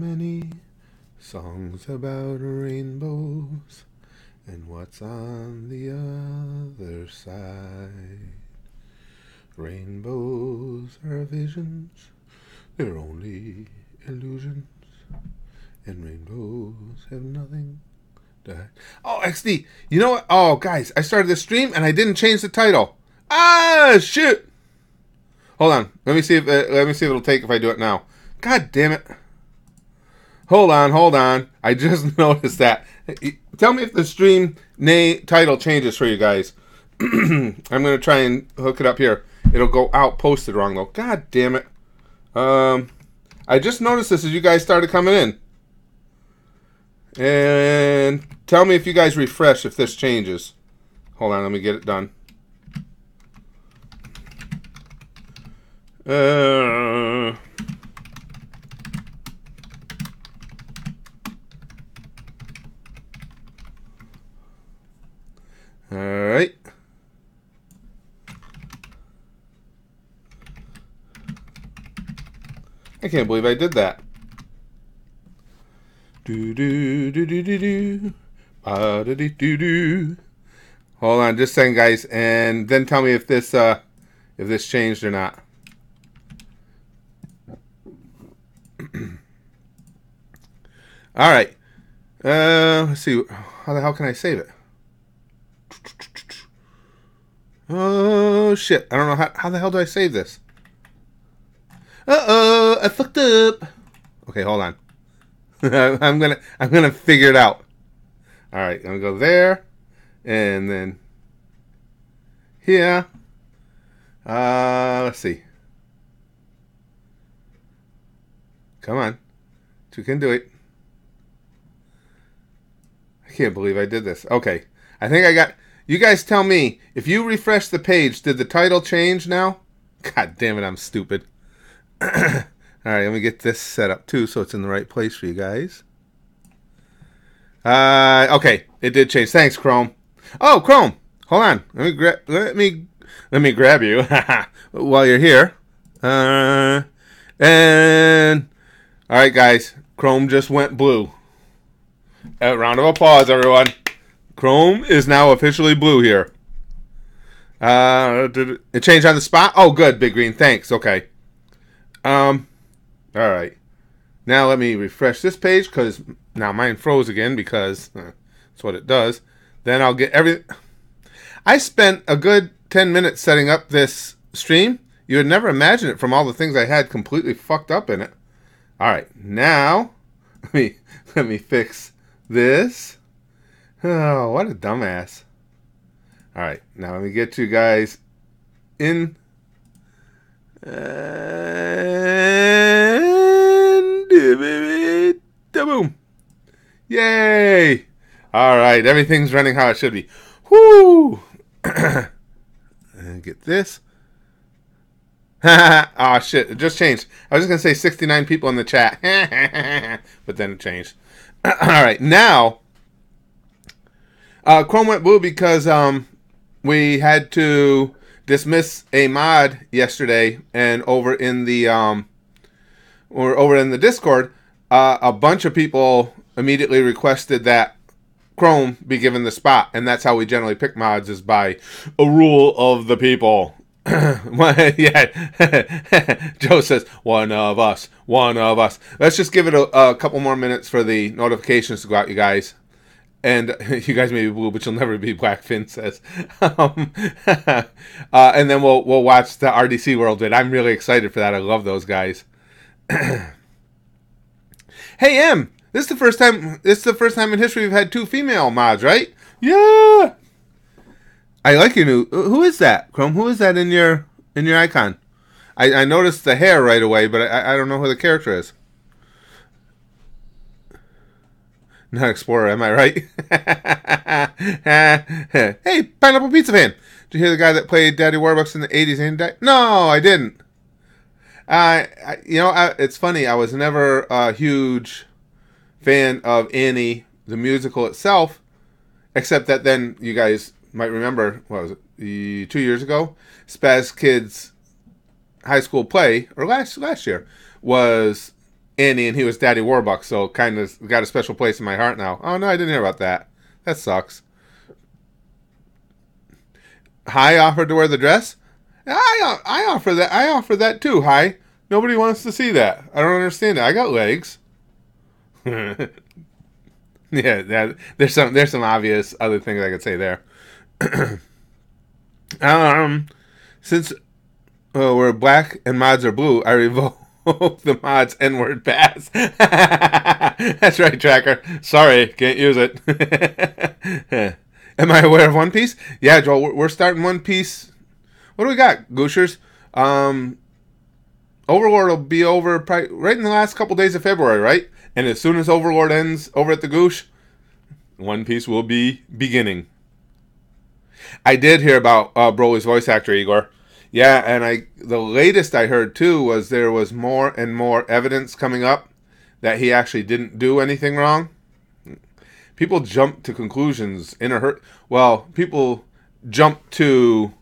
many songs about rainbows and what's on the other side. Rainbows are visions, they're only illusions, and rainbows have nothing to hide. Oh, XD, you know what? Oh, guys, I started this stream and I didn't change the title. Ah, shit! Hold on, let me see if it'll take if I do it now. God damn it! Hold on. I just noticed that. Tell me if the stream title changes for you guys. I'm gonna try and hook it up here. It'll go out posted wrong though. God damn it. I just noticed this as you guys started coming in. And tell me if you guys refresh if this changes. Hold on, let me get it done. Alright. I can't believe I did that. Hold on just a second, guys, and then tell me if this changed or not. Alright. Let's see. How the hell can I save it? Oh shit. I don't know how the hell do I save this? Uh-oh, I fucked up. Okay, hold on. I'm gonna figure it out. Alright, I'm gonna go there. And then here. Let's see. Come on. You can do it. I can't believe I did this. Okay. I think I got... You guys tell me, if you refresh the page, did the title change now? God damn it, I'm stupid. Alright, let me get this set up too so it's in the right place for you guys. Okay, it did change. Thanks, Chrome. Oh, Chrome! Hold on. Let me grab you while you're here. And... Alright, guys. Chrome just went blue. A round of applause, everyone. Chrome is now officially blue here. Did it change on the spot? Oh, good, Big Green. Thanks. Okay. Alright. Now let me refresh this page, because now mine froze again, because that's what it does. Then I'll get everything. I spent a good 10 minutes setting up this stream. You would never imagine it from all the things I had completely fucked up in it. Alright, now let me fix this. Oh, what a dumbass. Alright, now let me get you guys in. And boom. Yay! Alright, everything's running how it should be. Whoo! And get this. Oh shit, it just changed. I was just gonna say 69 people in the chat. But then it changed. Alright, now Chrome went blue because we had to dismiss a mod yesterday, and over in the Discord, a bunch of people immediately requested that Chrome be given the spot, and that's how we generally pick mods, is by a rule of the people. Yeah. Joe says, one of us. Let's just give it a couple more minutes for the notifications to go out, you guys. And you guys may be blue, but you'll never be black, Finn says. And then we'll watch the RDC World vid. I'm really excited for that. I love those guys. Hey, Em! This is the first time in history we've had 2 female mods, right? Yeah! I like your new... Who is that, Chrome? Who is that in your icon? I noticed the hair right away, but I don't know who the character is. Not Explorer, am I right? Hey, Pineapple Pizza Fan! Did you hear the guy that played Daddy Warbucks in the 80s and he died? No, I didn't. It's funny. I was never a huge fan of Annie, the musical itself, except that then you guys might remember, what was it, 2 years ago? Spaz Kids' high school play, or last year, was Andy, and he was Daddy Warbucks, so kind of got a special place in my heart now. Oh, no, I didn't hear about that. That sucks. Hi offered to wear the dress? I offer that. I offer that too, Hi. Nobody wants to see that. I don't understand it. I got legs. Yeah, there's some obvious other things I could say there. Since we're black and mods are blue, I revoke the mods N-word pass. That's right, Tracker. Sorry, can't use it. Am I aware of One Piece? Yeah, Joel, we're starting One Piece. What do we got, Gooshers? Overlord will be over probably right in the last couple days of February, right? And as soon as Overlord ends over at the Goosh, One Piece will be beginning. I did hear about Broly's voice actor, Igor. Yeah, and the latest I heard, too, was there was more and more evidence coming up that he actually didn't do anything wrong. People jump to conclusions in a hurt. Well, people jump to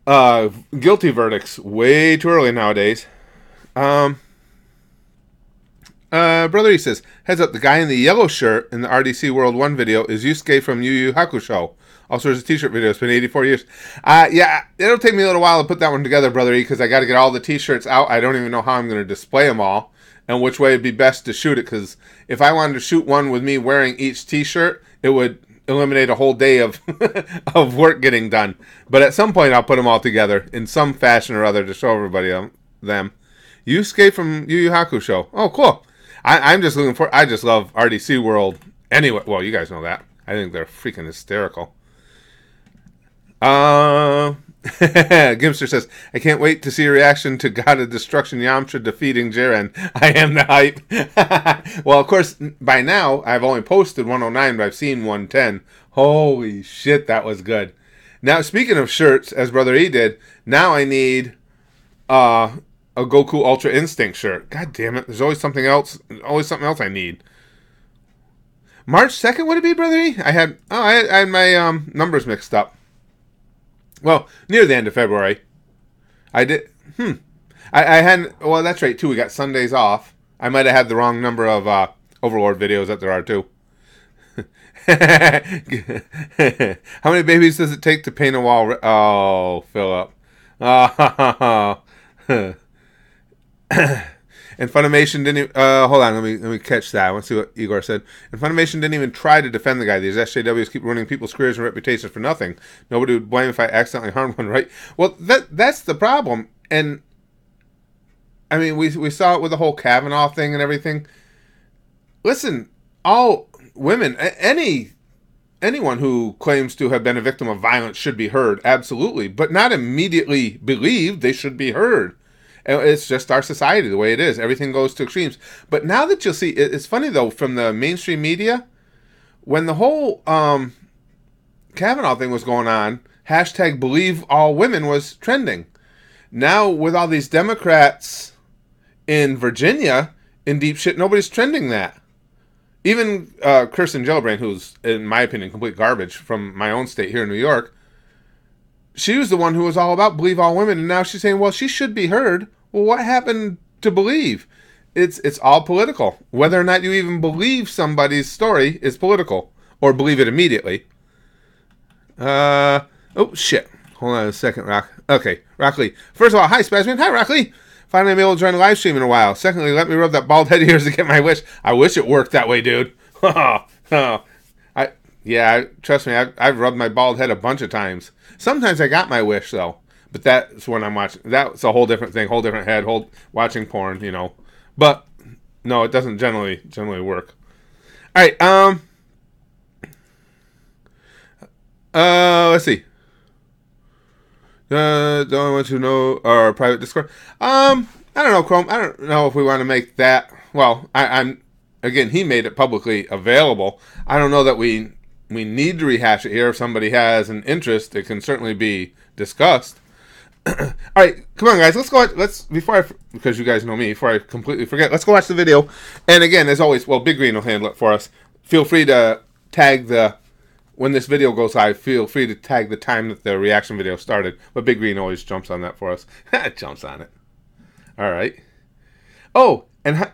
guilty verdicts way too early nowadays. Brother E says, heads up, the guy in the yellow shirt in the RDC World 1 video is Yusuke from Yu Yu Hakusho. Also, there's a t-shirt video. It's been 84 years. Yeah, it'll take me a little while to put that one together, Brother E, because I got to get all the t-shirts out. I don't even know how I'm going to display them all and which way it'd be best to shoot it, because if I wanted to shoot one with me wearing each t-shirt, it would eliminate a whole day of of work getting done. But at some point, I'll put them all together in some fashion or other to show everybody them. Yusuke from Yu Yu Hakusho. Oh, cool. I'm just looking for... I just love RDC World. Anyway, well, you guys know that. I think they're freaking hysterical. Gimster says, I can't wait to see a reaction to God of Destruction Yamcha defeating Jiren. I am the hype. Well, of course, by now, I've only posted 109, but I've seen 110. Holy shit, that was good. Now, speaking of shirts, as Brother E did, now I need a Goku Ultra Instinct shirt. God damn it, there's always something else I need. March 2nd, would it be, Brother E? I had my numbers mixed up. Well, near the end of February. I did. I hadn't. Well, that's right, too. We got Sundays off. I might have had the wrong number of Overlord videos that there are, too. How many babies does it take to paint a wall? Oh, Philip. And Funimation didn't even... hold on, let me catch that. Let's see what Igor said. And Funimation didn't even try to defend the guy. These SJWs keep ruining people's careers and reputations for nothing. Nobody would blame if I accidentally harmed one, right? Well, that's the problem. And, I mean, we saw it with the whole Kavanaugh thing and everything. Listen, all women, anyone who claims to have been a victim of violence should be heard, absolutely. But not immediately believed. They should be heard. It's just our society, the way it is. Everything goes to extremes. But now that you'll see, it's funny, though, from the mainstream media, when the whole Kavanaugh thing was going on, hashtag believe all women was trending. Now, with all these Democrats in Virginia, in deep shit, nobody's trending that. Even Kirsten Gillibrand, who's, in my opinion, complete garbage from my own state here in New York, she was the one who was all about believe all women, and now she's saying, well, she should be heard. Well, what happened to believe? It's all political. Whether or not you even believe somebody's story is political, or believe it immediately. Oh, shit. Hold on a second, Rock. Okay, Rock Lee. First of all, hi, Spazman. Hi, Rock Lee. Finally, I'm able to join a live stream in a while. Secondly, let me rub that bald head of yours to get my wish. I wish it worked that way, dude. Trust me, I've rubbed my bald head a bunch of times. Sometimes I got my wish, though. But that's when I'm watching. That's a whole different thing, whole different head, watching porn, you know. But, no, it doesn't generally work. All right, let's see. Don't want to know our private Discord. I don't know, Chrome. I don't know if we want to make that. Well, I'm again. He made it publicly available. I don't know that we need to rehash it here. If somebody has an interest, it can certainly be discussed. All right, come on, guys. Let's go. Because you guys know me. Before I completely forget, let's go watch the video. And again, as always, well, Big Green will handle it for us. Feel free to tag when this video goes live. Feel free to tag the time that the reaction video started. But Big Green always jumps on that for us. Jumps on it. All right. Oh, and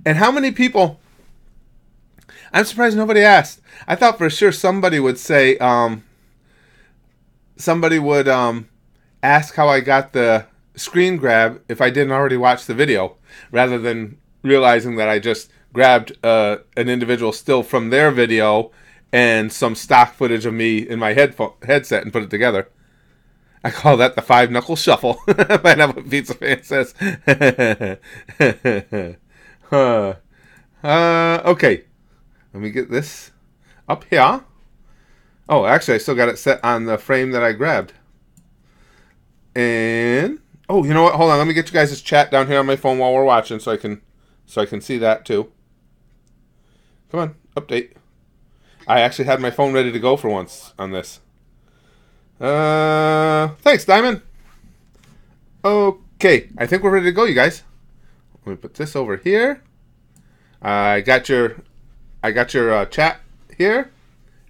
how many people? I'm surprised nobody asked. I thought for sure somebody would say, somebody would ask how I got the screen grab if I didn't already watch the video, rather than realizing that I just grabbed an individual still from their video and some stock footage of me in my headset and put it together. I call that the 5-knuckle shuffle. Find out what Pizza Fan says. Okay. Let me get this up here. Oh, actually, I still got it set on the frame that I grabbed. And oh, you know what? Hold on. Let me get you guys' chat down here on my phone while we're watching, so I can see that too. Come on, update. I actually had my phone ready to go for once on this. Thanks, Diamond. Okay, I think we're ready to go, you guys. Let me put this over here. I got your chat here,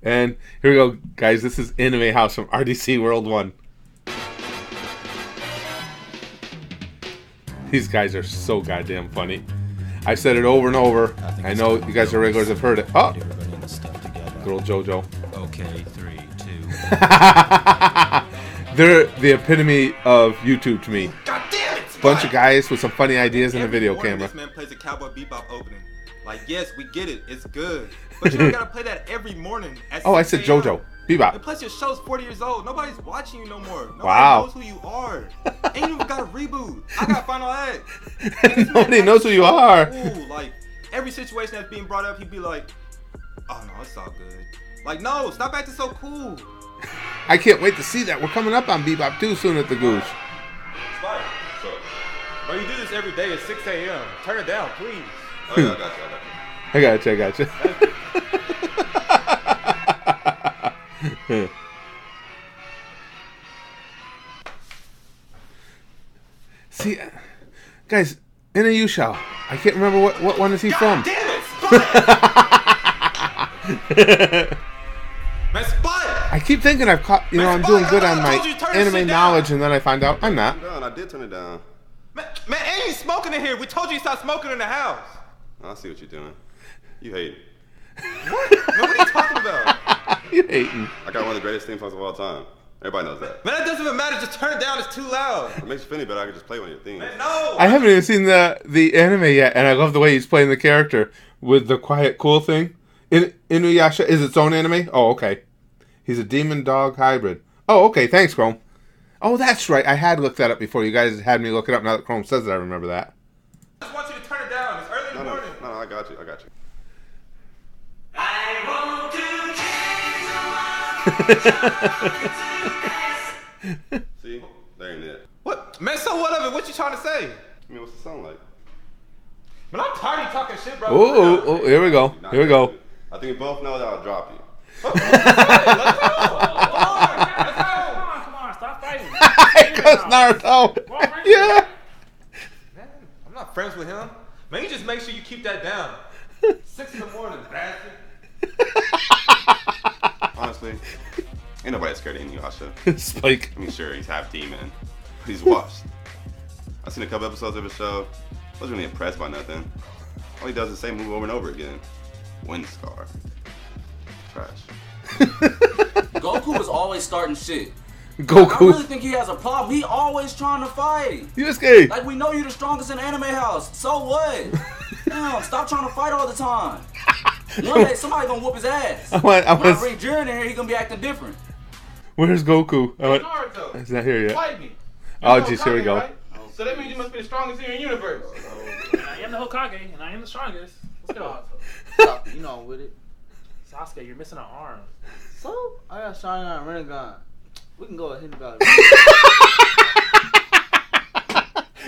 and here we go, guys. This is Anime House from RDC World 1. These guys are so goddamn funny. I've said it over and over. I know you guys are regulars have heard it. Oh, good old JoJo. Okay, 3, 2. They're the epitome of YouTube to me. God damn it! Bunch of guys with some funny ideas in a video camera. This man plays a Cowboy Bebop opening. Like, yes, we get it. It's good. But you don't gotta play that every morning. Oh, I said JoJo. Bebop. And plus, your show's 40 years old. Nobody's watching you no more. Nobody knows who you are. Ain't even got a reboot. I got Final Act. Nobody knows who you are. Cool. Like, every situation that's being brought up, he'd be like, oh, no, it's all good. Like, no, stop acting so cool. I can't wait to see that. We're coming up on Bebop 2 soon at the Gooch. Spike. Bro, you do this every day at 6 a.m. Turn it down, please. Oh, yeah, I got you. I got you. See, guys, in a Yusha, I can't remember what one is he from. Damn it, Man, Spike! I keep thinking I've caught, I'm doing good on my anime knowledge, and then I find out I'm not. I did turn it down. Man, ain't you smoking in here? We told you to stop smoking in the house. I see what you're doing. You hating. What? Man, what are you talking about? You hating. I got one of the greatest theme songs of all time. Everybody knows that. Man, that doesn't even matter. Just turn it down. It's too loud. It makes you feel any better. I can just play one of your themes. Man, no. I haven't even seen the anime yet, and I love the way he's playing the character with the quiet, cool thing. Inuyasha is its own anime? Oh, okay. He's a demon dog hybrid. Oh, okay. Thanks, Chrome. Oh, that's right. I had looked that up before. You guys had me look it up. Now that Chrome says it, I remember that. I just want you to turn it down. It's early in the morning. No, I got you. I want to change the world. See? There ain't it. What? Man, so what of it? What you trying to say? I mean, what's the song like? Man, I'm tired of you talking shit, bro. Oh, here we go. Here we go. I think we both know that I'll drop you. Let's go. Come on, stop fighting. Because Naruto. Yeah. Man, I'm not friends with him. Man, you just make sure you keep that down. 6 in the morning, bastard. Honestly, ain't nobody scared of Inuyasha. Spike. I mean, sure, he's half demon, but he's washed. I've seen a couple episodes of his show. Wasn't really impressed by nothing. All he does is the same move over and over again. Wind scar. Trash. Goku is always starting shit. Goku. I really think he has a problem. He always trying to fight. Yusuke. Like, we know you're the strongest in Anime House. So what? Damn, stop trying to fight all the time. One day somebody gonna whoop his ass. When I bring Jiren in here, he gonna be acting different. Where's Goku? Naruto. He's not here yet. Fight me. Oh, geez, here we go. Right? So that means you must be the strongest in your universe. I am the Hokage, and I am the strongest. Let's go. Stop, you know I'm with it. Sasuke, you're missing an arm. So, I got Sharingan and Rinnegan. We can go ahead and go.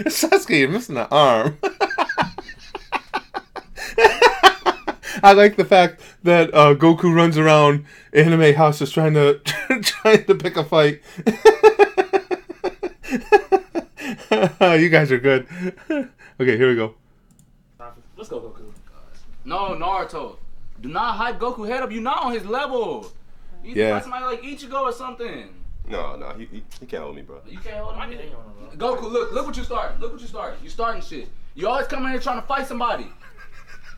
Sasuke, you're missing an arm. I like the fact that Goku runs around Anime House just trying to pick a fight. You guys are good. Okay, here we go. Let's go, Goku. No, Naruto. Do not hype Goku head up. You're not on his level. You think like somebody like Ichigo or something. No, he can't hold me, bro. You can't hold him. Goku, look what you started. Look what you started. You starting shit. You always come in here trying to fight somebody.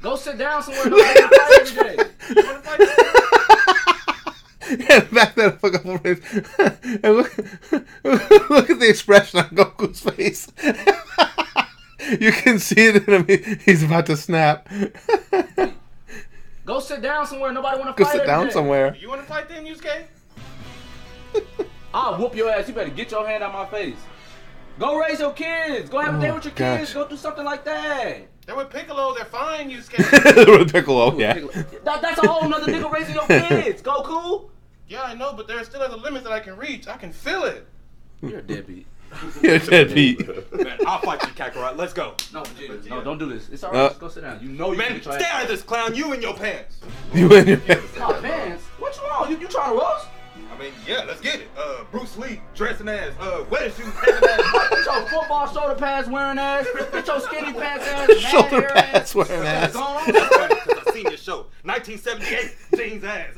Go sit down somewhere. Nobody wanna fight every day. You wanna fight? Yeah, back that up a couple of minutes. And look at the expression on Goku's face. You can see it in him. He's about to snap. Go sit down somewhere. Nobody want to Go fight sit down every day. somewhere. You want to fight then, Yusuke? I'll whoop your ass. You better get your hand out my face. Go raise your kids. Go have a day with your kids. Go do something like that. They're with Piccolo. They're fine, Yusuke. With Piccolo, yeah. That's a whole nother nigga raising your kids. Goku. Yeah, I know, but there are still other limits that I can reach. I can feel it. You're a deadbeat. You're a deadbeat. Man, I'll fight you, Kakarot. Let's go. No, Vegeta. No, don't do this. It's alright. Just go sit down. You know you Man, can get your stay ass. out of this, clown. You in your pants. You in your pants. My pants? What you want? You trying to roast? I mean, yeah, let's get it. Bruce Lee dressing as wedding shoes having ass. Get your football shoulder pads wearing ass. Get your skinny pants ass. Shoulder pads wearing ass. That's funny, because I seen your show. 1978, jeans ass.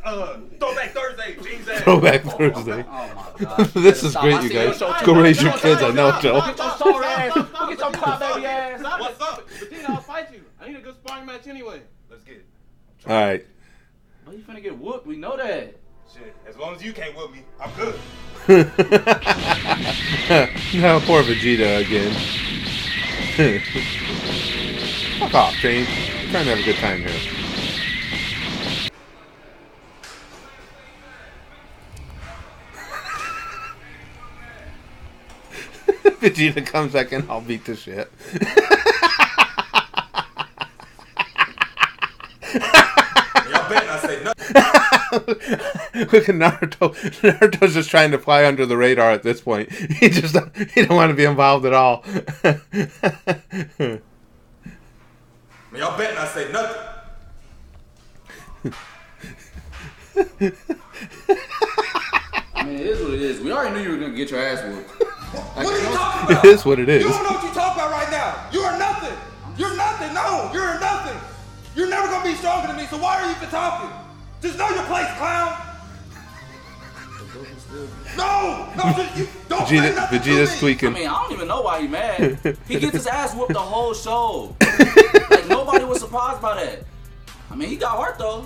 Throwback Thursday, jeans ass. Throwback Thursday. Oh my God. This is great, you guys. Go raise your kids. I know, Joe. Get your shoulder ass. Get your pop baby ass. What's up? But then I'll fight you. I need a good sparring match anyway. Let's get it. All right. Well, you finna get whooped. We know that. Shit, as long as you can't whip me, I'm good. Now poor Vegeta again. Fuck off, Train. I'm trying to have a good time here. Vegeta comes back in, I'll beat the shit. Y'all bet I say nothing. Look at Naruto. Naruto's just trying to fly under the radar at this point. He don't want to be involved at all. Y'all bet I say nothing. I mean, it is what it is. We already knew you were gonna get your ass whooped. What are you talking about? It is what it is. You don't know what you're talking about right now. You are nothing. You're nothing. No, you're nothing. You're never gonna be stronger than me, so why are you even talking? Just know your place, clown. No, you don't say nothing to Vegeta's me. tweaking. I mean, I don't even know why he mad. He gets his ass whooped the whole show. Like, nobody was surprised by that. I mean, he got heart, though.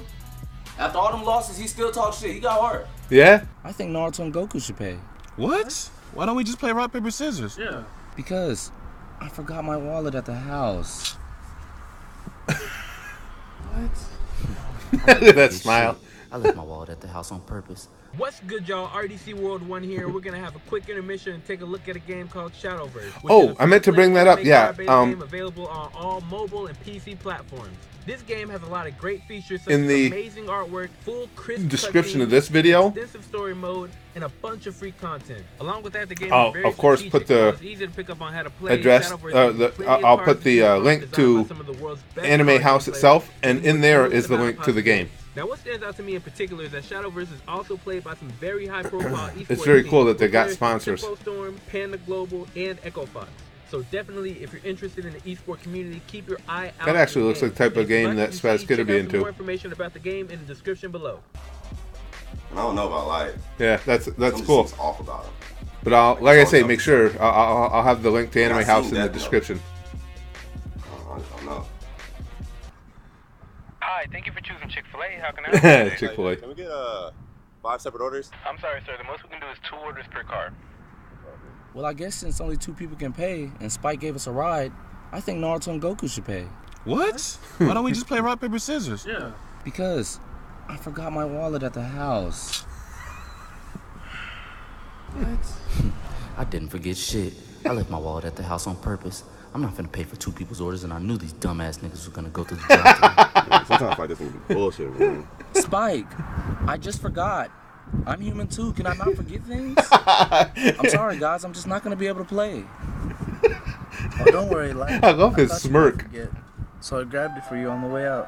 After all them losses, he still talks shit. He got heart. Yeah? I think Naruto and Goku should pay. What? Why don't we just play rock, paper, scissors? Yeah. Because I forgot my wallet at the house. Look at that smile. I left my wallet at the house on purpose. What's good, y'all? RDCWorld1 here. We're gonna have a quick intermission and take a look at a game called Shadowverse. Oh, I meant to bring that up. Yeah. Game available on all mobile and PC platforms. This game has a lot of great features such In as the amazing artwork, full crisp description of cutscenes, this video, extensive story mode, and a bunch of free content. Along with that, the game I'll, is very of course, strategic, put so the it's easy to pick up on how to play. address. I'll put the link to Anime House itself, and in there is the link to the game. Now, what stands out to me in particular is that Shadowverse is also played by some very high-profile esports. It's very cool teams, that they got players sponsors. from Storm, Panda Global, and Echo Fox. So definitely, if you're interested in the esport community, keep your eye out. That actually looks like the type of If you'd game like that to Spaz see, could check be out some into. More information about the game in the description below. I don't know about life. Yeah, that's Something cool. seems off about him. But like I say, make sure I'll have the link to Anime House in the description. I don't know. Hi, thank you for choosing Chick-fil-A. How can I help you today? Chick-fil-A. Can we get 5 separate orders? I'm sorry, sir. The most we can do is 2 orders per car. Well, I guess since only 2 people can pay and Spike gave us a ride, I think Naruto and Goku should pay. What? Why don't we just play rock, paper, scissors? Yeah. Because I forgot my wallet at the house. What? I didn't forget shit. I left my wallet at the house on purpose. I'm not finna pay for 2 people's orders, and I knew these dumbass niggas were gonna go through the drive-thru. Sometimes like this would be bullshit, man. Spike, I just forgot. I'm human too. Can I not forget things? I'm sorry, guys. I'm just not gonna be able to play. Oh, don't worry, like I love his thought you smirk. might forget. So I grabbed it for you on the way out.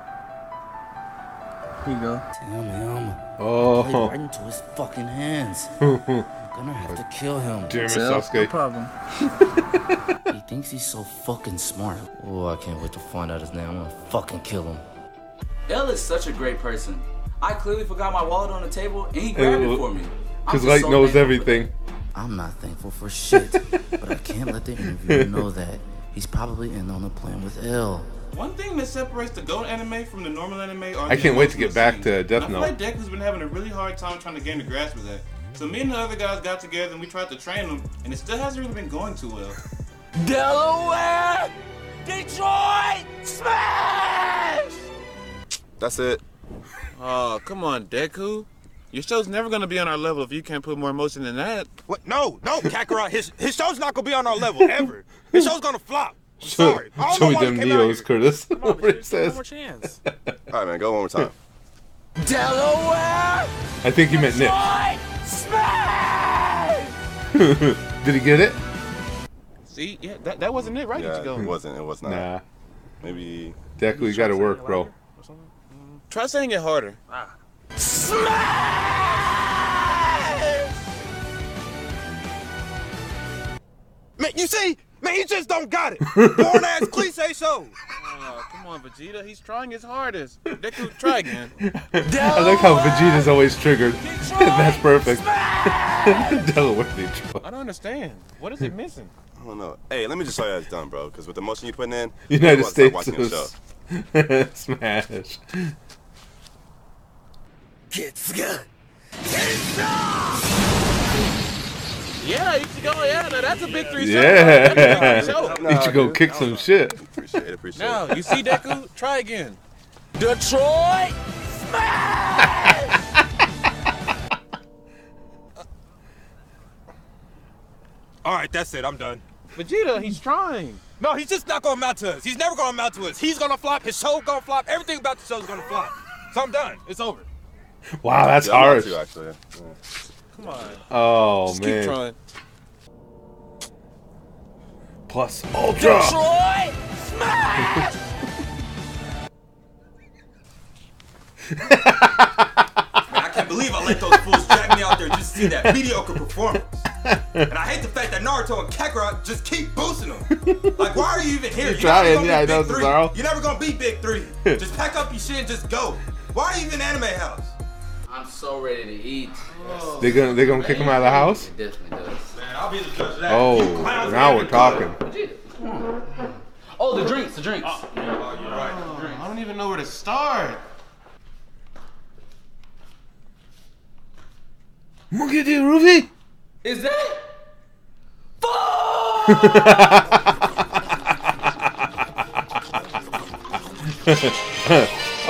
Here you go. Damn him. Oh. Play right into his fucking hands. I'm gonna have to kill him. Damn it, No Sasuke. problem. He thinks he's so fucking smart. Oh, I can't wait to find out his name. I'm gonna fucking kill him. L is such a great person. I clearly forgot my wallet on the table, and he grabbed it for me. Because Light knows everything. I'm not thankful for shit, but I can't let the interviewer know that. He's probably in on the plan with L. One thing that separates the GOAT anime from the normal anime are I can't wait to get back to Death Note. I feel like Deku's been having a really hard time trying to gain the grasp of that. So me and the other guys got together and we tried to train him, and it still hasn't really been going too well. Delaware! Detroit! Smash! That's it. Oh, come on, Deku. Your show's never gonna be on our level if you can't put more emotion than that. What? No, Kakarot. His show's not gonna be on our level ever. His show's gonna flop. I'm sorry. I Show don't me know why them he came out Neos, here. Curtis. Come on, What it One says. more chance. All right, man, go one more time. Delaware! I think you meant Nick. Detroit! Smash! Did he get it? See, yeah, that wasn't it, right? Yeah, it wasn't. It was not. Nah. Maybe. Deku, you gotta work, bro. Try saying it harder. Man, you see? Man, he just don't got it. Born ass cliche show. Oh, come on, Vegeta. He's trying his hardest. Deku, try again. I like how Vegeta's always triggered. That's perfect. Delaware, Detroit. I don't understand. What is it missing? I don't know. Hey, let me just show you how it's done, bro. Because with the motion you're putting in, United you start States watching the show. Smash. Yeah, Ichigo, yeah, no, that's a big 3 Yeah. That's a big 3 You should go kick some shit. Appreciate it. Now, you see Deku? Try again. Detroit! Smash! All right, that's it. I'm done. Vegeta, he's trying. No, he's just not gonna amount to us. He's never gonna amount to us. He's gonna flop. His show's gonna flop. Everything about the show's gonna flop. So I'm done. It's over. Wow, that's Yeah, I'm harsh. not too, actually. Yeah. Come on. Oh, Just man. keep trying. Plus Ultra. Detroit! Smash! Man, I can't believe I let those fools drag me out there just to see that mediocre performance. And I hate the fact that Naruto and Kakarot just keep boosting them. Like, why are you even here? You're trying, never yeah, I gonna know, beat Big Three. Cesaro. You're never gonna beat Big Three. Just pack up your shit and just go. Why are you even Anime House? I'm so ready to eat. They gonna kick him out of the house? It definitely does. Man, I'll be the judge of that. Oh, You clowns now ain't we're even talking. Oh, the drinks. good. Oh, you're right. I don't even know where to start. Monkey D. Ruby? Is that?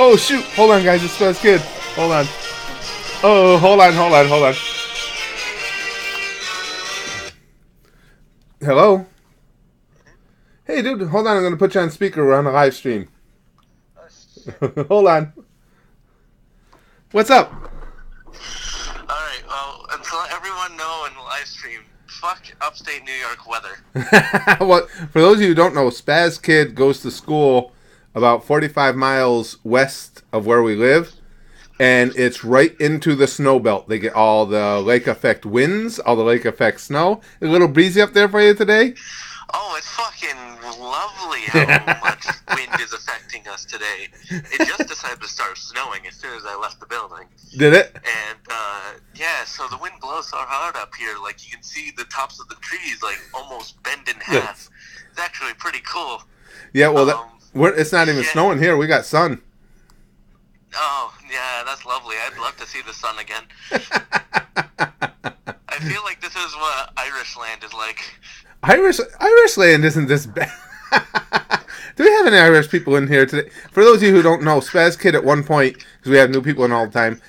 Oh, shoot. Hold on, guys. It's Spaz Kid. Hold on. Oh, hold on. Hello? Hey, dude. Hold on. I'm going to put you on speaker. We're on a live stream. Hold on. What's up? Alright, well, until everyone know in the live stream, fuck upstate New York weather. Well, for those of you who don't know, Spaz Kid goes to school about 45 miles west of where we live, and it's right into the snow belt. They get all the lake effect winds, all the lake effect snow. A little breezy up there for you today? Oh, it's fucking lovely how much wind is affecting us today. It just decided to start snowing as soon as I left the building. Did it? And, yeah, so the wind blows so hard up here, like, you can see the tops of the trees, like, almost bend in half. Yes. It's actually pretty cool. Yeah, well, it's not even yeah. snowing here. We got sun. Oh, yeah, that's lovely. I'd love to see the sun again. I feel like this is what Irish land is like. Irish land isn't this bad. Do we have any Irish people in here today? For those of you who don't know, Spaz Kid at one point, because we have new people in all the time,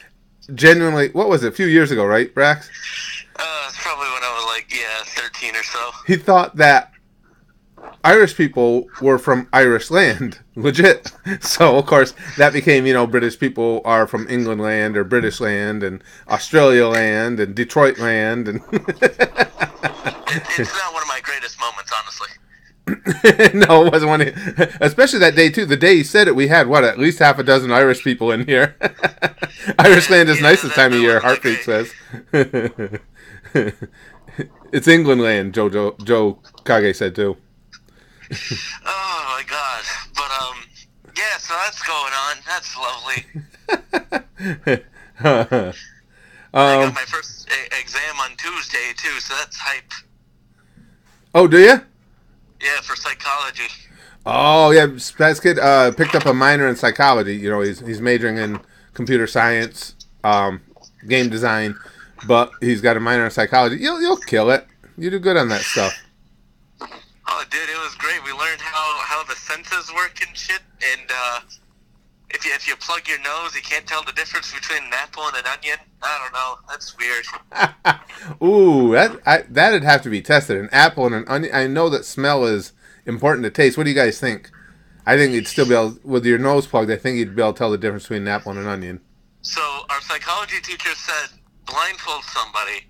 genuinely, what was it, a few years ago, right, Brax? It's probably when I was like, 13 or so. He thought that Irish people were from Irish land, legit. So, of course, that became, British people are from England land or British land and Australia land and Detroit land. And It's not one of my greatest moments, honestly. No, it wasn't one. Especially that day, too. The day he said it, we had, at least half a dozen Irish people in here. Irish land is nice this time of year, Heartbeat says. It's England land, Joe Kage said, too. Oh, my God. But, yeah, so that's going on. That's lovely. I got my first exam on Tuesday, too, so that's hype. Oh, do you? Yeah, for psychology. Oh yeah, Spaz Kid picked up a minor in psychology. You know, he's majoring in computer science, game design, but he's got a minor in psychology. You'll kill it. You do good on that stuff. Oh, dude, it was great. We learned how the senses work and shit. And if you plug your nose, you can't tell the difference between an apple and an onion. I don't know. That's weird. Ooh, that'd have to be tested. An apple and an onion. I know that smell is important to taste. What do you guys think? I think you'd still be able, with your nose plugged, I think you'd be able to tell the difference between an apple and an onion. So our psychology teacher said, blindfold somebody,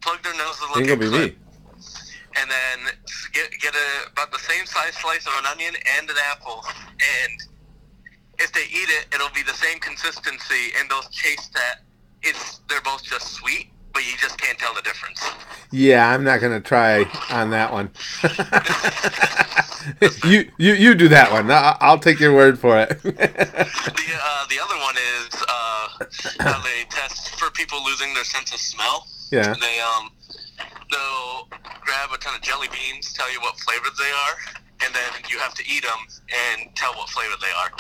plug their nose with a Ain't gonna be me. and then get about the same size slice of an onion and an apple, and if they eat it, it'll be the same consistency, and they'll taste that they're both just sweet, but you just can't tell the difference. Yeah, I'm not gonna try on that one. you do that one. I'll take your word for it. The other one is how they test for people losing their sense of smell. Yeah. They'll grab a ton of jelly beans, tell you what flavor they are, and then you have to eat them and tell what flavor they are.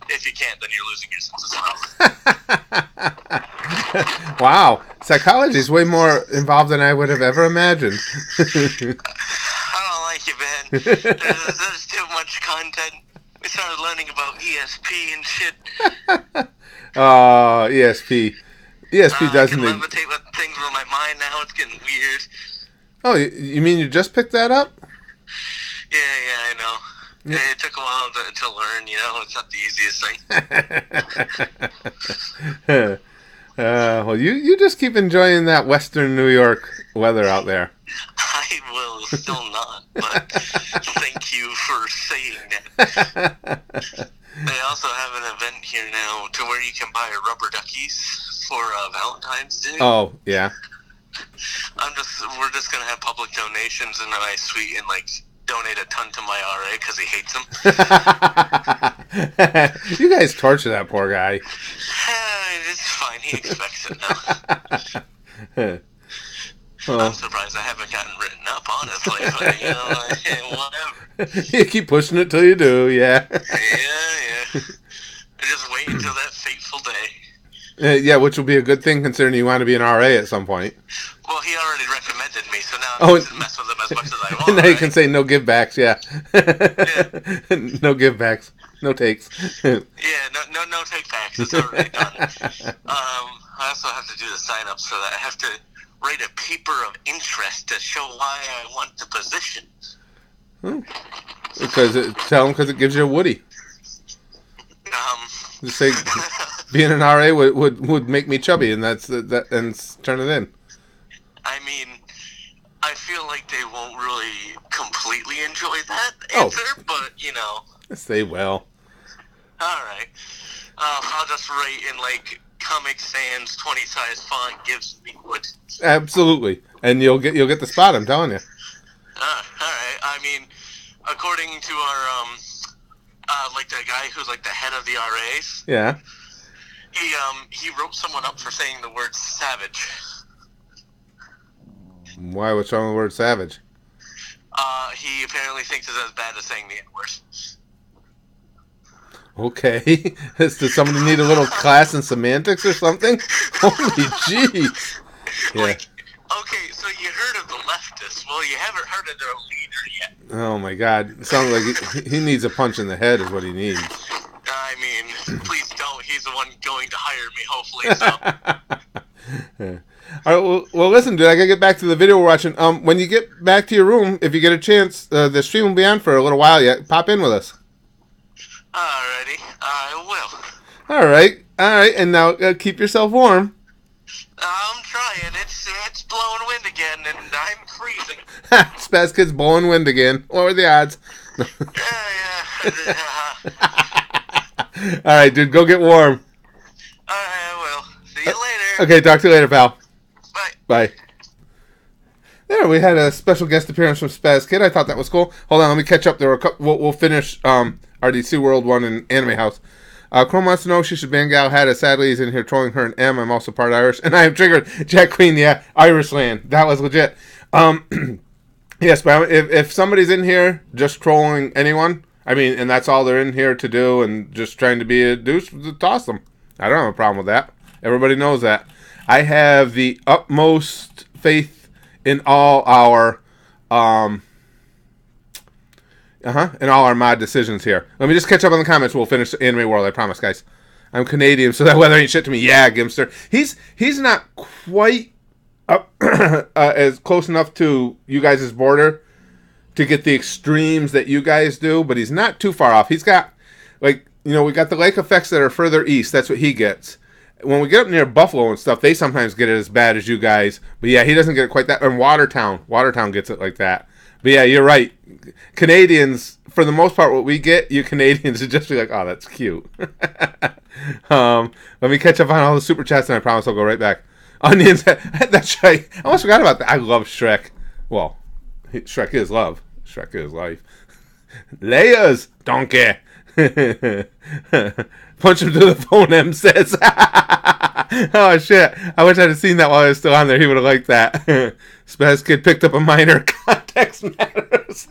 If you can't, then you're losing your sense of smell. Wow, psychology is way more involved than I would have ever imagined. I don't like it, man. There's too much content. We started learning about ESP and shit. Oh, ESP. ESP doesn't. I can levitate with things with my mind now. It's getting weird. Oh, you mean you just picked that up? Yeah, I know. Yeah. It took a while to learn, you know. It's not the easiest thing. Well, you just keep enjoying that Western New York weather out there. I will still not, but thank you for saying that. They also have an event here now to where you can buy rubber duckies for Valentine's Day. Oh, yeah. We're just gonna have public donations, and then I sweeten donate a ton to my RA because he hates them. You guys torture that poor guy. It's fine. He expects it now. Well, I'm surprised I haven't gotten written up, honestly. But, you know, whatever. You keep pushing it till you do, yeah. Yeah. Just wait until that fateful day. Yeah, which will be a good thing considering you want to be an RA at some point. Well, he already recommended me, so now I can mess with him as much as I want. Now you can say no give backs, yeah. No give backs, no takes. Yeah, no take backs. It's already done. I also have to do the sign-ups for that. I have to write a paper of interest to show why I want the position. Because tell them because it gives you a Woody. Just say being an RA would make me chubby, and and turn it in. I mean, I feel like they won't really completely enjoy that answer, but you know. Yes, they will. All right, I'll just write in Comic Sans 20 size font gives me wood. Absolutely, and you'll get the spot. I'm telling you. All right. I mean, according to our the guy who's the head of the RAs. Yeah. He wrote someone up for saying the word savage. Why? What's wrong with the word savage? He apparently thinks it's as bad as saying the N-word. Okay. Does somebody need a little class in semantics or something? Holy jeez. Yeah. Okay, so you heard of the leftists. Well, you haven't heard of their leader yet. Oh my God. It sounds like he needs a punch in the head is what he needs. I mean, please don't. He's the one going to hire me, hopefully, so. All right, well, listen, dude, I gotta get back to the video we're watching. When you get back to your room, if you get a chance, the stream will be on for a little while yet. Pop in with us. Alrighty, I will. All right, and now keep yourself warm. I'm trying. It's blowing wind again, and I'm freezing. Spaz Kid's blowing wind again. What were the odds? Yeah. All right, dude, go get warm. I will. See you later. Okay, talk to you later, pal. Bye. Bye. There, we had a special guest appearance from Spaz Kid. I thought that was cool. Hold on, let me catch up. There were we'll finish RDC World 1 and Anime House. Chrome wants to know she should ban Gal Had. Sadly, he's in here trolling her and M. I'm also part Irish, and I have triggered Jack Queen. Yeah, Irish land. That was legit. Yes, but if somebody's in here just trolling anyone, I mean, and that's all they're in here to do, and just trying to be a douche, toss them. I don't have a problem with that. Everybody knows that. I have the utmost faith in all our, in all our mod decisions here. Let me just catch up on the comments. We'll finish Anime World. I promise, guys. I'm Canadian, so that weather ain't shit to me. Yeah, Gimster. He's not quite as close enough to you guys' border to get the extremes that you guys do, but he's not too far off. He's got, like, you know, we got the lake effects that are further east. That's what he gets. When we get up near Buffalo and stuff, they sometimes get it as bad as you guys. But yeah, he doesn't get it quite that. And Watertown gets it like that. But yeah, you're right. Canadians, for the most part, what we get, you Canadians would just be like, oh, that's cute. Let me catch up on all the super chats, and I promise I'll go right back. Onions, that's right. I almost forgot about that. I love Shrek. Well, Shrek is love. Shrek is life. Layers, donkey. Punch him to the phone, M says. Oh, shit. I wish I'd have seen that while I was still on there. He would have liked that. Spaz Kid picked up a minor. Context matters.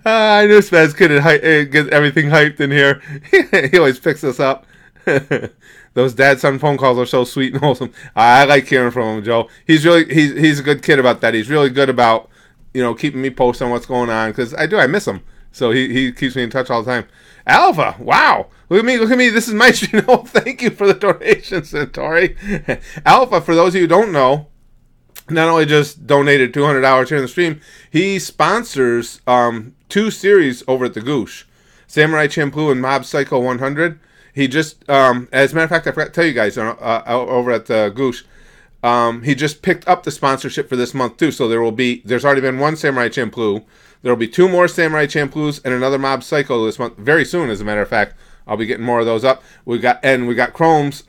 I knew Spaz Kid would get everything hyped in here. He always picks us up. Those dad-son phone calls are so sweet and wholesome. I like hearing from him, Joe. He's a good kid about that. He's really good about, you know, keeping me posted on what's going on, because I miss him. So he keeps me in touch all the time. Alpha, wow. Look at me. This is my stream. Oh, thank you for the donation, Centauri. Alpha, for those of you who don't know, not only just donated $200 here in the stream, he sponsors 2 series over at the Goosh. Samurai Champloo and Mob Psycho 100. He just, as a matter of fact, I forgot to tell you guys, over at the Goosh, he just picked up the sponsorship for this month too. So there's already been 1 Samurai Champloo. There will be 2 more Samurai Champloos and another Mob Psycho this month. Very soon, as a matter of fact, I'll be getting more of those up. We got Chrome's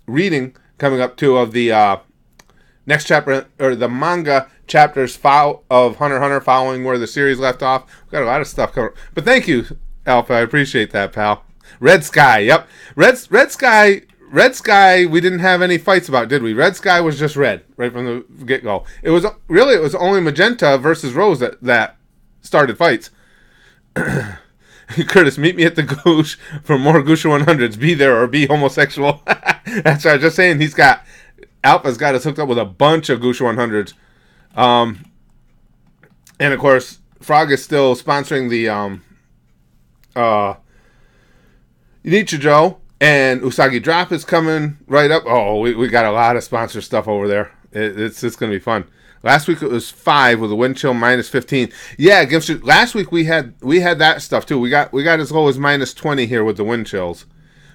reading coming up too of the next chapter, or the manga chapters of Hunter x Hunter, following where the series left off. We've got a lot of stuff coming. But thank you, Alpha. I appreciate that, pal. Red Sky, yep. Red Sky, we didn't have any fights about, did we? Red Sky was just red, right from the get-go. It was only Magenta versus Rose that started fights. Curtis, meet me at the Goosh for more Goosha 100s. Be there or be homosexual. That's what I was just saying. Alpha's got us hooked up with a bunch of Goosha 100s. And of course, Frog is still sponsoring the Nichijou, and Usagi Drop is coming right up. Oh, we got a lot of sponsor stuff over there. It's going to be fun. Last week it was 5 with a wind chill minus 15. Yeah, last week we had that stuff too. We got as low as minus 20 here with the wind chills.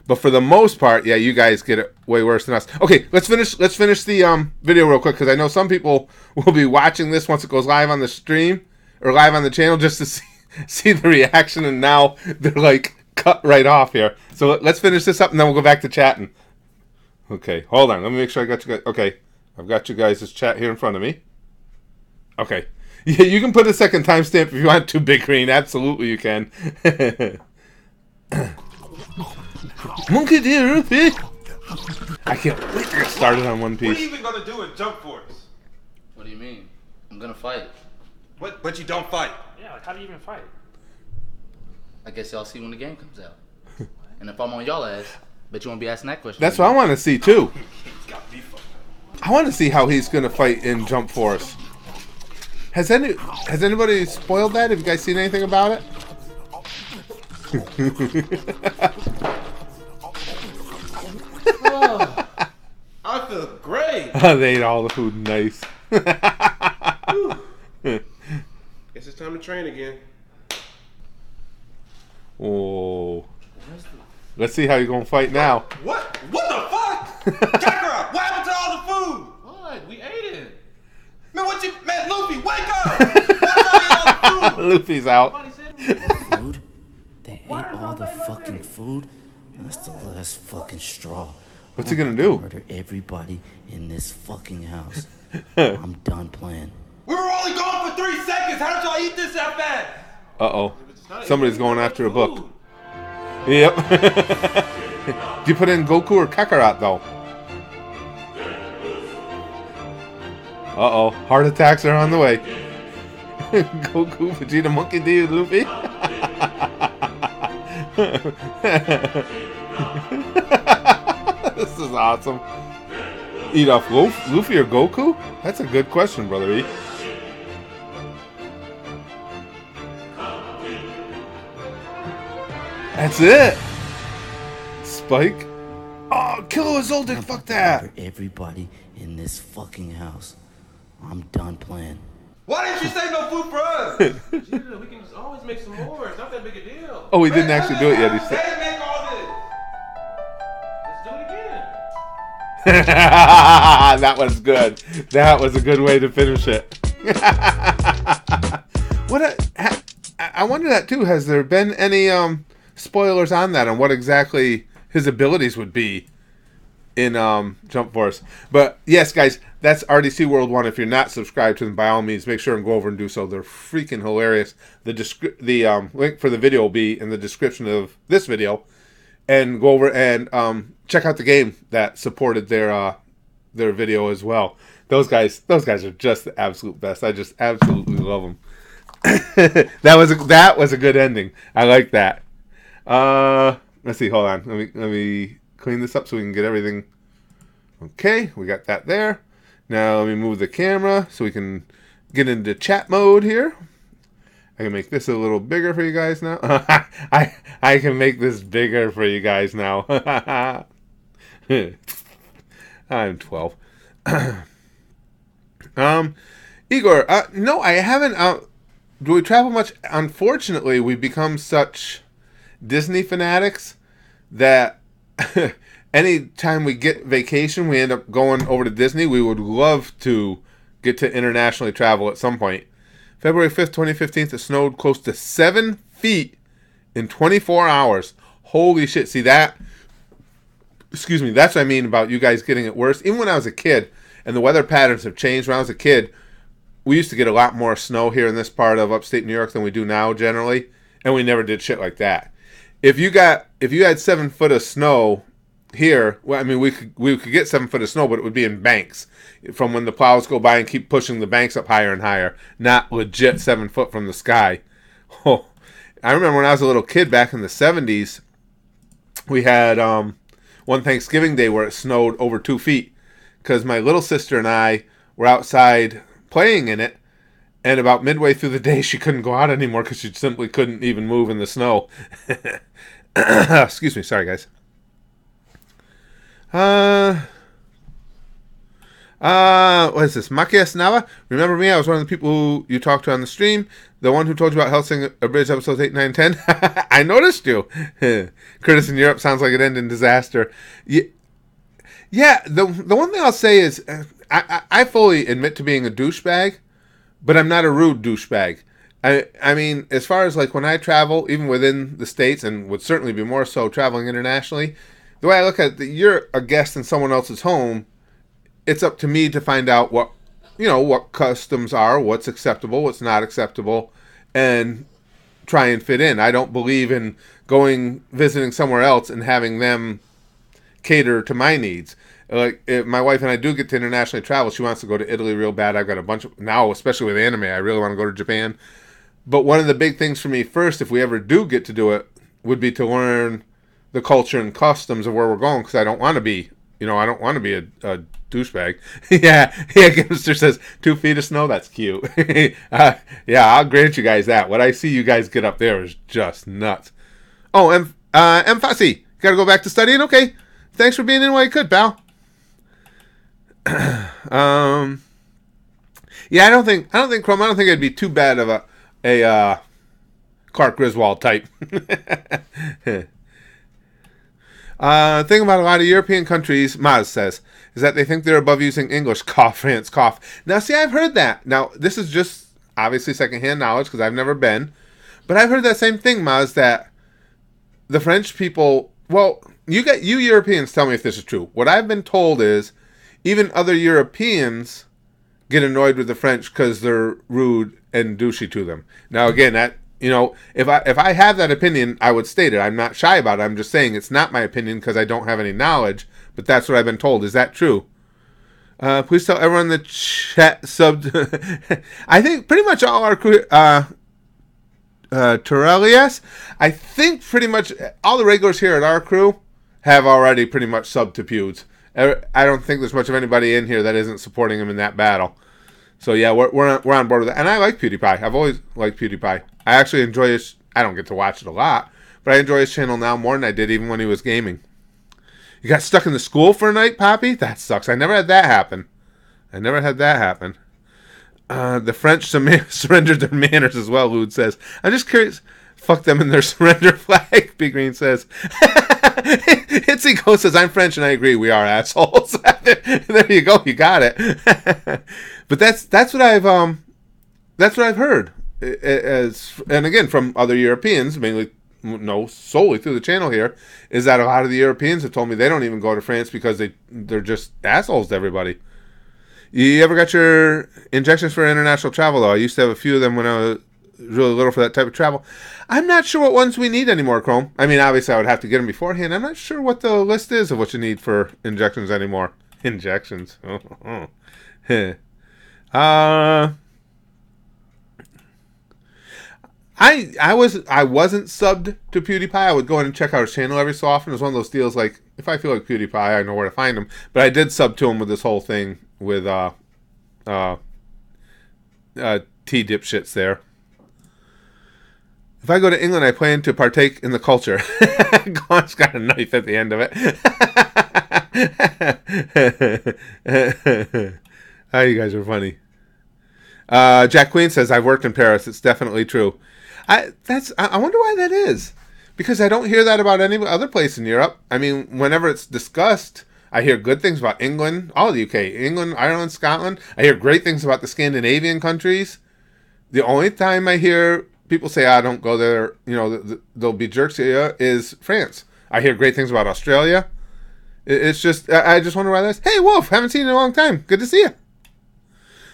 But for the most part, yeah, you guys get it way worse than us. Okay, let's finish the video real quick, because I know some people will be watching this once it goes live on the stream or live on the channel just to see the reaction, and now they're like cut right off here. So let's finish this up, and then we'll go back to chatting. Okay, hold on. Let me make sure I got you guys. Okay, I've got you guys' chat here in front of me. Okay. Yeah, you can put a second timestamp if you want to, Big Green. Absolutely, you can. Monkey dear, I can't wait to get started on One Piece. What are you even gonna do in Jump Force? What do you mean? I'm gonna fight. What? But you don't fight. Yeah, like how do you even fight? I guess y'all see when the game comes out. And if I'm on y'all ass, bet you won't be asking that question. That's what I want to see too. I want to see how he's gonna fight in Jump Force. Has anybody spoiled that? Have you guys seen anything about it? Oh, I feel great. They ate all the food. Nice. Guess it's time to train again. Oh. Let's see how you're gonna fight now. What? What the fuck? Kakarot, what happened to all the food? What? We ate it. Man, man, Luffy, wake up! Why all the food? Luffy's out. Food? They ate all the fucking food? That's the last fucking straw. What's he gonna do? Murder everybody in this fucking house. I'm done playing. We were only gone for 3 seconds. How did y'all eat this that fast? Uh-oh. Somebody's going after a book. Yep. Do you put in Goku or Kakarot, though? Uh-oh. Heart attacks are on the way. Goku, Vegeta, Monkey D, Luffy. This is awesome. Eat off Luffy or Goku? That's a good question, Brother E. That's it. Spike. Oh, Killer Zoldyck, fuck that. Everybody in this fucking house. I'm done playing. Why didn't you say no food for us? Vegeta, we can just always make some more. It's not that big a deal. Oh, he didn't actually do it yet. He said. They make all this. Let's do it again. That was good. That was a good way to finish it. I wonder that too. Has there been any spoilers on that, on what exactly his abilities would be in Jump Force? But yes, guys, that's RDC World 1. If you're not subscribed to them, by all means, make sure and go over and do so. They're freaking hilarious. The link for the video will be in the description of this video, and go over and check out the game that supported their video as well. Those guys are just the absolute best. I just absolutely love them. That was a good ending. I like that. Let's see. Hold on. Let me clean this up so we can get everything. Okay, we got that there. Now let me move the camera so we can get into chat mode here. I can make this a little bigger for you guys now. I can make this bigger for you guys now. I'm 12. Igor, no, I haven't. Do we travel much? Unfortunately, we've become such Disney fanatics that anytime we get vacation, we end up going over to Disney. We would love to get to internationally travel at some point. February 5th, 2015, it snowed close to 7 feet in 24 hours. Holy shit. See that? Excuse me. That's what I mean about you guys getting it worse. Even when I was a kid, and the weather patterns have changed. When I was a kid, we used to get a lot more snow here in this part of upstate New York than we do now generally. And we never did shit like that. If you had 7 foot of snow here, well, I mean, we could get 7 foot of snow, but it would be in banks from when the plows go by and keep pushing the banks up higher and higher, not legit 7 foot from the sky. Oh, I remember when I was a little kid back in the 70s, we had one Thanksgiving Day where it snowed over 2 feet because my little sister and I were outside playing in it. And about midway through the day, she couldn't go out anymore because she simply couldn't even move in the snow. Excuse me. Sorry, guys. What is this? Macias Nava? Remember me? I was one of the people who you talked to on the stream. The one who told you about Helsing Abridged episodes 8, 9, 10. I noticed you. Curtis in Europe sounds like it ended in disaster. Yeah, the one thing I'll say is I fully admit to being a douchebag. But I'm not a rude douchebag. I mean, as far as like when I travel, even within the States, and would certainly be more so traveling internationally, the way I look at it, you're a guest in someone else's home. It's up to me to find out what customs are, what's acceptable, what's not acceptable, and try and fit in. I don't believe in visiting somewhere else and having them cater to my needs. Like, if my wife and I do get to internationally travel, she wants to go to Italy real bad. I've got a bunch of, now, especially with anime, I really want to go to Japan. But one of the big things for me first, if we ever do get to do it, would be to learn the culture and customs of where we're going, because I don't want to be, a douchebag. yeah, Gimster says, 2 feet of snow, that's cute. Yeah, I'll grant you guys that. What I see you guys get up there is just nuts. Oh, Fassi, gotta go back to studying? Okay. Thanks for being in while you could, pal. Yeah, I don't think Chrome. I don't think it'd be too bad of a Clark Griswold type. Thing about a lot of European countries, Maz says, is that they think they're above using English. Cough, France, cough. Now, see, I've heard that. Now, this is just obviously secondhand knowledge because I've never been, but I've heard that same thing, Maz, that the French people. Well, you Europeans tell me if this is true. What I've been told is, even other Europeans get annoyed with the French because they're rude and douchey to them. Now, again, that if I have that opinion, I would state it. I'm not shy about it. I'm just saying it's not my opinion because I don't have any knowledge. But that's what I've been told. Is that true? Please tell everyone in the chat subbed. I think pretty much all our crew, Torelius, I think pretty much all the regulars here at our crew have already pretty much subbed to Pewds. I don't think there's much of anybody in here that isn't supporting him in that battle. So yeah, we're on board with that. And I like PewDiePie. I've always liked PewDiePie. I actually enjoy his... I don't get to watch it a lot, but I enjoy his channel now more than I did even when he was gaming. You got stuck in the school for a night, Poppy? That sucks. I never had that happen. The French surrendered their manners as well, Lude says. I'm just curious. Fuck them and their surrender flag, Big Green says. Itzy says, I'm French and I agree, we are assholes. There you go, you got it. But that's what I've heard. And again, from other Europeans, mainly, solely through the channel here, is that a lot of the Europeans have told me they don't even go to France because they're just assholes to everybody. You ever got your injections for international travel, though? I used to have a few of them when I was really little for that type of travel. I'm not sure what ones we need anymore, Chrome. I mean, obviously I would have to get them beforehand. I'm not sure what the list is of what you need for injections anymore. Injections. I wasn't subbed to PewDiePie. I would go in and check out his channel every so often. It was one of those deals like, if I feel like PewDiePie, I know where to find him. But I did sub to him with this whole thing with T-dipshits there. If I go to England, I plan to partake in the culture. God's got a knife at the end of it. Oh, you guys are funny. Jack Queen says, I've worked in Paris. It's definitely true. I wonder why that is. Because I don't hear that about any other place in Europe. I mean, whenever it's discussed, I hear good things about England, all the UK, England, Ireland, Scotland. I hear great things about the Scandinavian countries. The only time I hear people say, don't go there, they'll be jerks to you, is France. I hear great things about Australia. It's just, I just wonder why that's... Hey, Wolf, haven't seen you in a long time. Good to see you.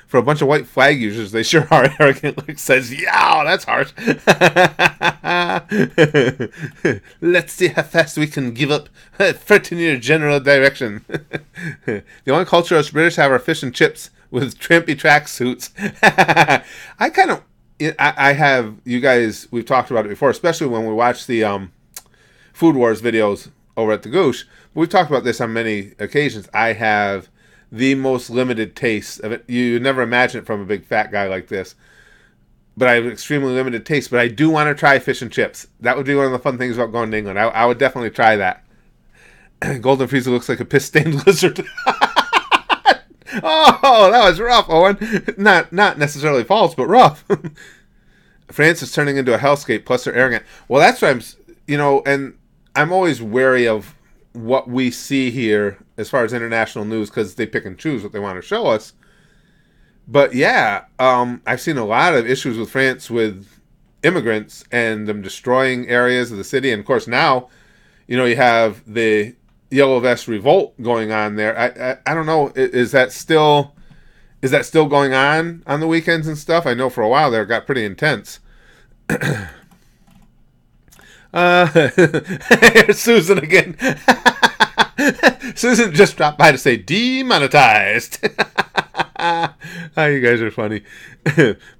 For a bunch of white flag users, they sure are arrogant. Like says, yeah, that's harsh. Let's see how fast we can give up 13-year general direction. The only culture us British have are fish and chips with trampy track suits. I have, you guys, we've talked about it before, especially when we watch the Food Wars videos over at the Goosh. We've talked about this on many occasions. I have the most limited taste of it. You never imagine it from a big fat guy like this. But I have extremely limited taste. But I do want to try fish and chips. That would be one of the fun things about going to England. I would definitely try that. Golden Frieza looks like a piss-stained lizard. Oh, that was rough, Owen. Not necessarily false, but rough. France is turning into a hellscape, plus they're arrogant. Well, that's what and I'm always wary of what we see here as far as international news, because they pick and choose what they want to show us. But yeah, I've seen a lot of issues with France with immigrants and them destroying areas of the city. And of course now, you have the Yellow Vest revolt going on there. I don't know, is that still going on the weekends and stuff? I know for a while there it got pretty intense. Here's Susan again. Susan just dropped by to say demonetized. Oh, you guys are funny.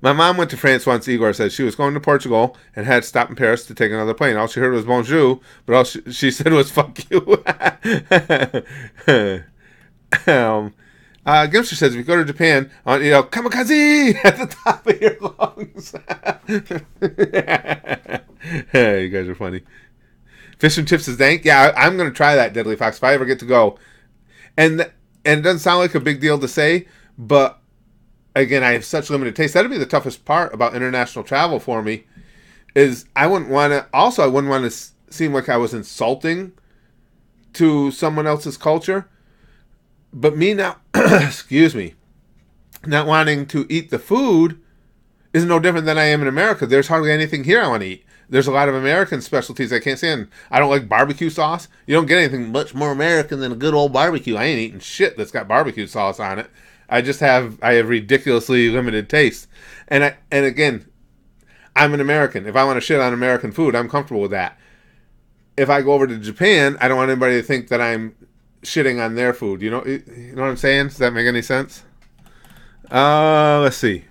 My mom went to France once, Igor said. She was going to Portugal and had to stop in Paris to take another plane. All she heard was bonjour, but all she said was fuck you. Gimster says, if you go to Japan, I want you to yell, kamikaze at the top of your lungs. Hey, you guys are funny. Fish and chips is dank. Yeah, I'm going to try that, Deadly Fox, if I ever get to go. And it doesn't sound like a big deal to say, but again, I have such limited taste. That'd be the toughest part about international travel for me, is I wouldn't want to seem like I was insulting to someone else's culture. But me now, excuse me, not wanting to eat the food is no different than I am in America. There's hardly anything here I want to eat. There's a lot of American specialties I can't stand. I don't like barbecue sauce. You don't get anything much more American than a good old barbecue. I ain't eating shit that's got barbecue sauce on it. I have ridiculously limited taste. And again, I'm an American. If I want to shit on American food, I'm comfortable with that. If I go over to Japan, I don't want anybody to think that I'm shitting on their food. You know what I'm saying? Does that make any sense? Let's see.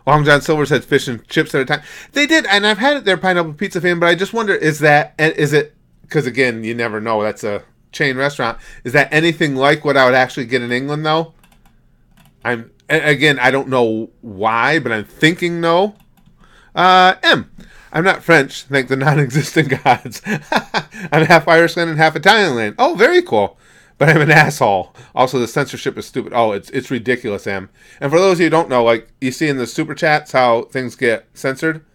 Long John Silver said fish and chips at a time. They did, and I've had it there, Pineapple Pizza fan, but I just wonder, is it, because again, you never know, that's a chain restaurant, is that anything like what I would actually get in England, though? I don't know why, but I'm thinking no. I'm not French, thank the non-existent gods. I'm half Irish land and half Italian land. Oh, very cool. But I'm an asshole. Also, the censorship is stupid. Oh, it's ridiculous, Em. And for those of you who don't know, like, you see in the super chats how things get censored.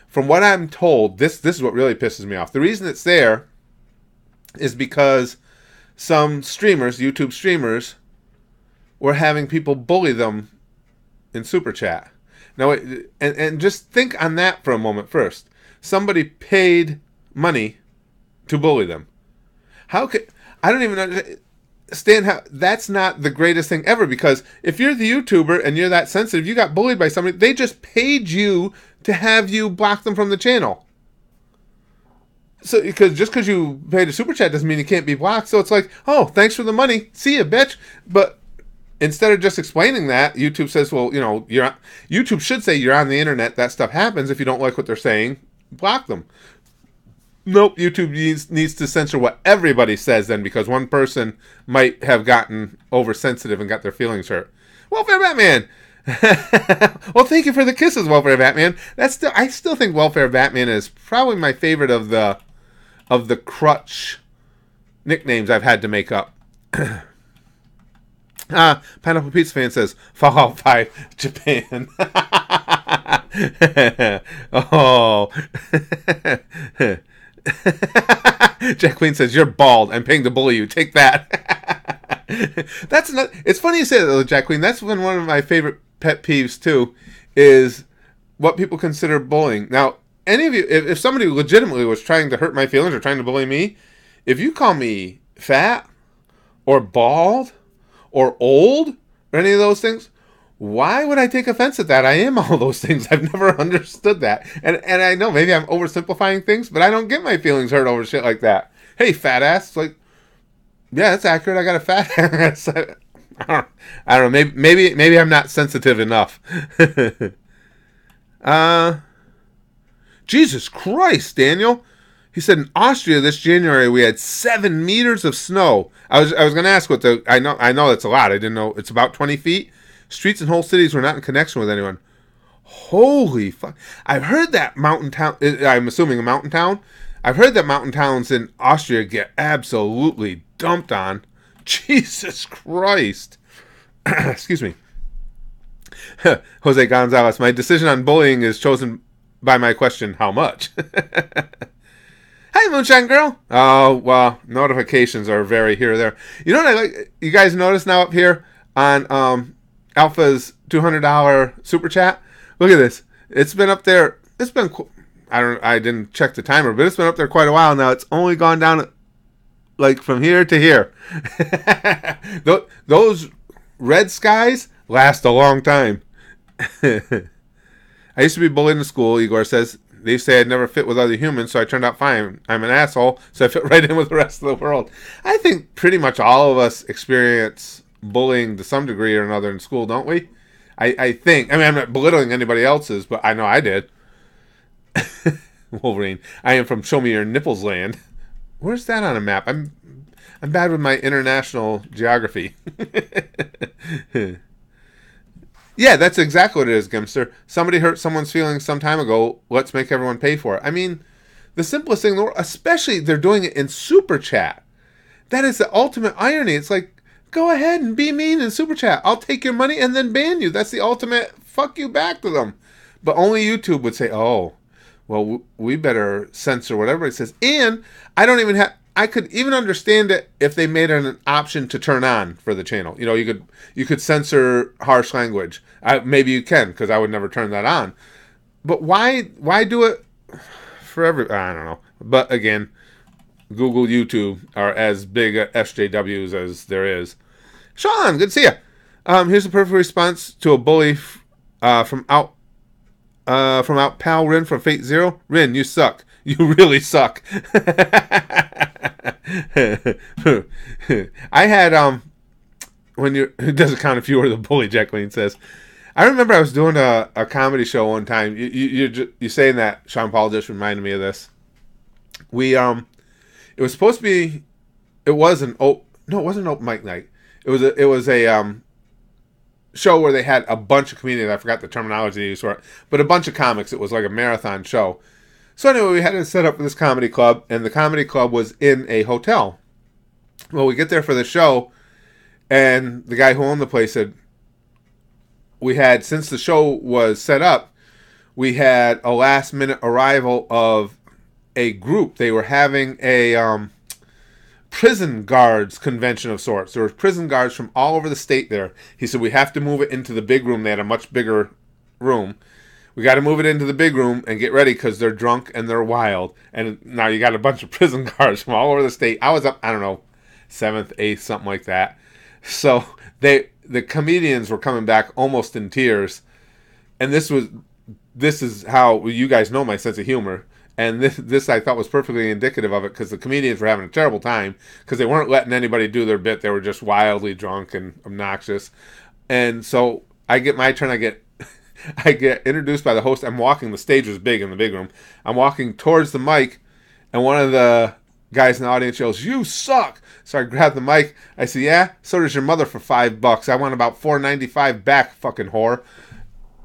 From what I'm told, this is what really pisses me off. The reason it's there is because some streamers, YouTube streamers, were having people bully them in super chat. Now, and just think on that for a moment first. Somebody paid money to bully them. How could... I don't even understand how... That's not the greatest thing ever, because if you're the YouTuber and you're that sensitive, you got bullied by somebody, they just paid you to have you block them from the channel. So, because you paid a super chat doesn't mean you can't be blocked. So it's like, oh, thanks for the money. See ya, bitch. But instead of just explaining that, YouTube says, well, you know, YouTube should say you're on the internet. That stuff happens. If you don't like what they're saying, block them. Nope, YouTube needs to censor what everybody says then, because one person might have gotten oversensitive and got their feelings hurt. Welfare Batman! Well, thank you for the kisses, Welfare Batman. I still think Welfare Batman is probably my favorite of the crutch nicknames I've had to make up. Pineapple Pizza fan says, Fallout 5, Japan. Oh. Jack Queen says, you're bald. I'm paying to bully you. Take that. That's not... It's funny you say that, though, Jack Queen. That's one of my favorite pet peeves, too, is what people consider bullying. Now, any of you, if somebody legitimately was trying to hurt my feelings or trying to bully me, if you call me fat or bald or old or any of those things, why would I take offense at that? I am all those things. I've never understood that. And I know maybe I'm oversimplifying things, but I don't get my feelings hurt over shit like that. Hey, fat ass. It's like, yeah, that's accurate. I got a fat ass. I don't know. Maybe I'm not sensitive enough. Jesus Christ, Daniel. He said in Austria this January we had 7 meters of snow. I was going to ask what I know that's a lot. I didn't know. It's about 20 feet. Streets and whole cities were not in connection with anyone. Holy fuck. I've heard that mountain town, I'm assuming a mountain town. I've heard that mountain towns in Austria get absolutely dumped on. Jesus Christ. Excuse me. Jose Gonzalez, my decision on bullying is chosen by my question, how much? Hi, Moonshine Girl. Oh, well, notifications are very here or there. You know what I like? You guys notice now up here on Alpha's $200 super chat? Look at this. It's been up there. It's been... I didn't check the timer, but it's been up there quite a while now. It's only gone down like from here to here. Those red skies last a long time. I used to be bullied in school, Igor says. They say I'd never fit with other humans, so I turned out fine. I'm an asshole, so I fit right in with the rest of the world. I think pretty much all of us experience bullying to some degree or another in school, don't we? I think. I mean, I'm not belittling anybody else's, but I know I did. Wolverine, I am from Show Me Your Nipples Land. Where's that on a map? I'm bad with my international geography. Yeah, that's exactly what it is, Gimster. Somebody hurt someone's feelings some time ago. Let's make everyone pay for it. I mean, the simplest thing in the world, especially they're doing it in Super Chat. That is the ultimate irony. It's like, go ahead and be mean in Super Chat. I'll take your money and then ban you. That's the ultimate fuck you back to them. But only YouTube would say, oh, well, we better censor whatever it says. And I don't even have... I could even understand it if they made it an option to turn on for the channel. You know, you could censor harsh language. Maybe you can, because I would never turn that on. But why do it for every... I don't know. But again, Google, YouTube are as big SJWs as there is. Sean, good to see you. Here's the perfect response to a bully from out Pal Rin from Fate Zero. Rin, you suck. You really suck. I had when you it doesn't count if you were the bully. Jacqueline says. I remember I was doing a comedy show one time. You saying that, Sean Paul, just reminded me of this. We it was supposed to be, it wasn't an open mic night. It was a show where they had a bunch of comedians. I forgot the terminology they used for it, but a bunch of comics. It was like a marathon show. So anyway, we had to set up this comedy club, and the comedy club was in a hotel. Well, we get there for the show, and the guy who owned the place said, we had, since the show was set up, we had a last minute arrival of a group. They were having a prison guards convention of sorts. There were prison guards from all over the state there. He said, we have to move it into the big room. They had a much bigger room. We got to move it into the big room and get ready because they're drunk and they're wild. And now you got a bunch of prison guards from all over the state. I was up, I don't know, 7th, 8th, something like that. So the comedians were coming back almost in tears, and this is how you guys know my sense of humor, and this I thought was perfectly indicative of it, because the comedians were having a terrible time because they weren't letting anybody do their bit. They were just wildly drunk and obnoxious, and so I get my turn. I get introduced by the host. I'm walking. The stage was big in the big room. I'm walking towards the mic, and one of the guys in the audience yells, "You suck!" So I grab the mic. I say, "Yeah, so does your mother for $5. I want about $4.95 back, fucking whore."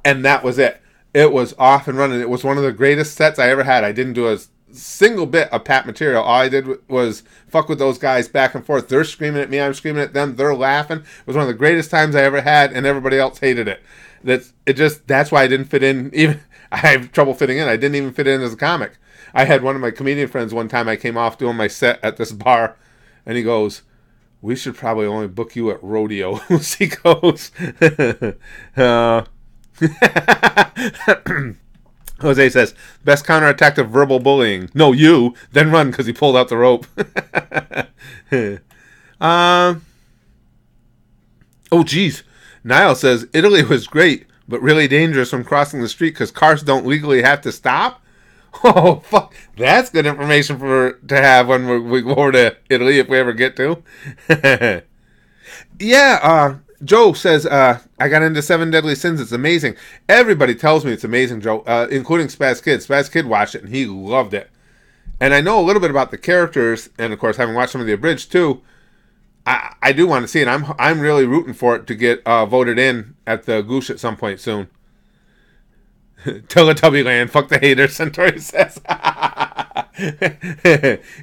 And that was it. It was off and running. It was one of the greatest sets I ever had. I didn't do a single bit of pat material. All I did was fuck with those guys back and forth. They're screaming at me. I'm screaming at them. They're laughing. It was one of the greatest times I ever had, and everybody else hated it. That's why I didn't fit in. Even I have trouble fitting in. I didn't even fit in as a comic. I had one of my comedian friends one time. I came off doing my set at this bar, and he goes, "We should probably only book you at rodeos." He goes, Jose says, "Best counterattack to verbal bullying. No, you. Then run," because he pulled out the rope. Oh, geez. Niall says, "Italy was great, but really dangerous when crossing the street because cars don't legally have to stop." Oh, fuck. That's good information to have when we go over to Italy, if we ever get to. Yeah, Joe says, "I got into 7 Deadly Sins. It's amazing." Everybody tells me it's amazing, Joe, including Spaz Kid. Spaz Kid watched it, and he loved it. And I know a little bit about the characters, and of course, having watched some of the abridged, too, I do want to see it. I'm really rooting for it to get voted in at the Goosh at some point soon. Teletubby Land, fuck the haters, Centauri says.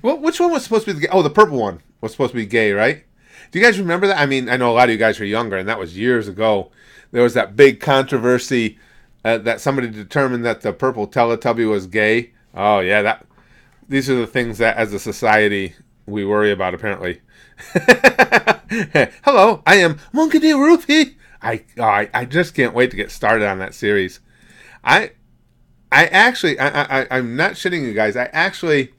Well, which one was supposed to be the purple one was supposed to be gay, right? Do you guys remember that? I mean, I know a lot of you guys are younger, and that was years ago. There was that big controversy that somebody determined that the purple Teletubby was gay. Oh, yeah, these are the things that, as a society, we worry about, apparently. Hello, I am Monkey D. Rupee. I just can't wait to get started on that series. I'm not shitting you guys. I actually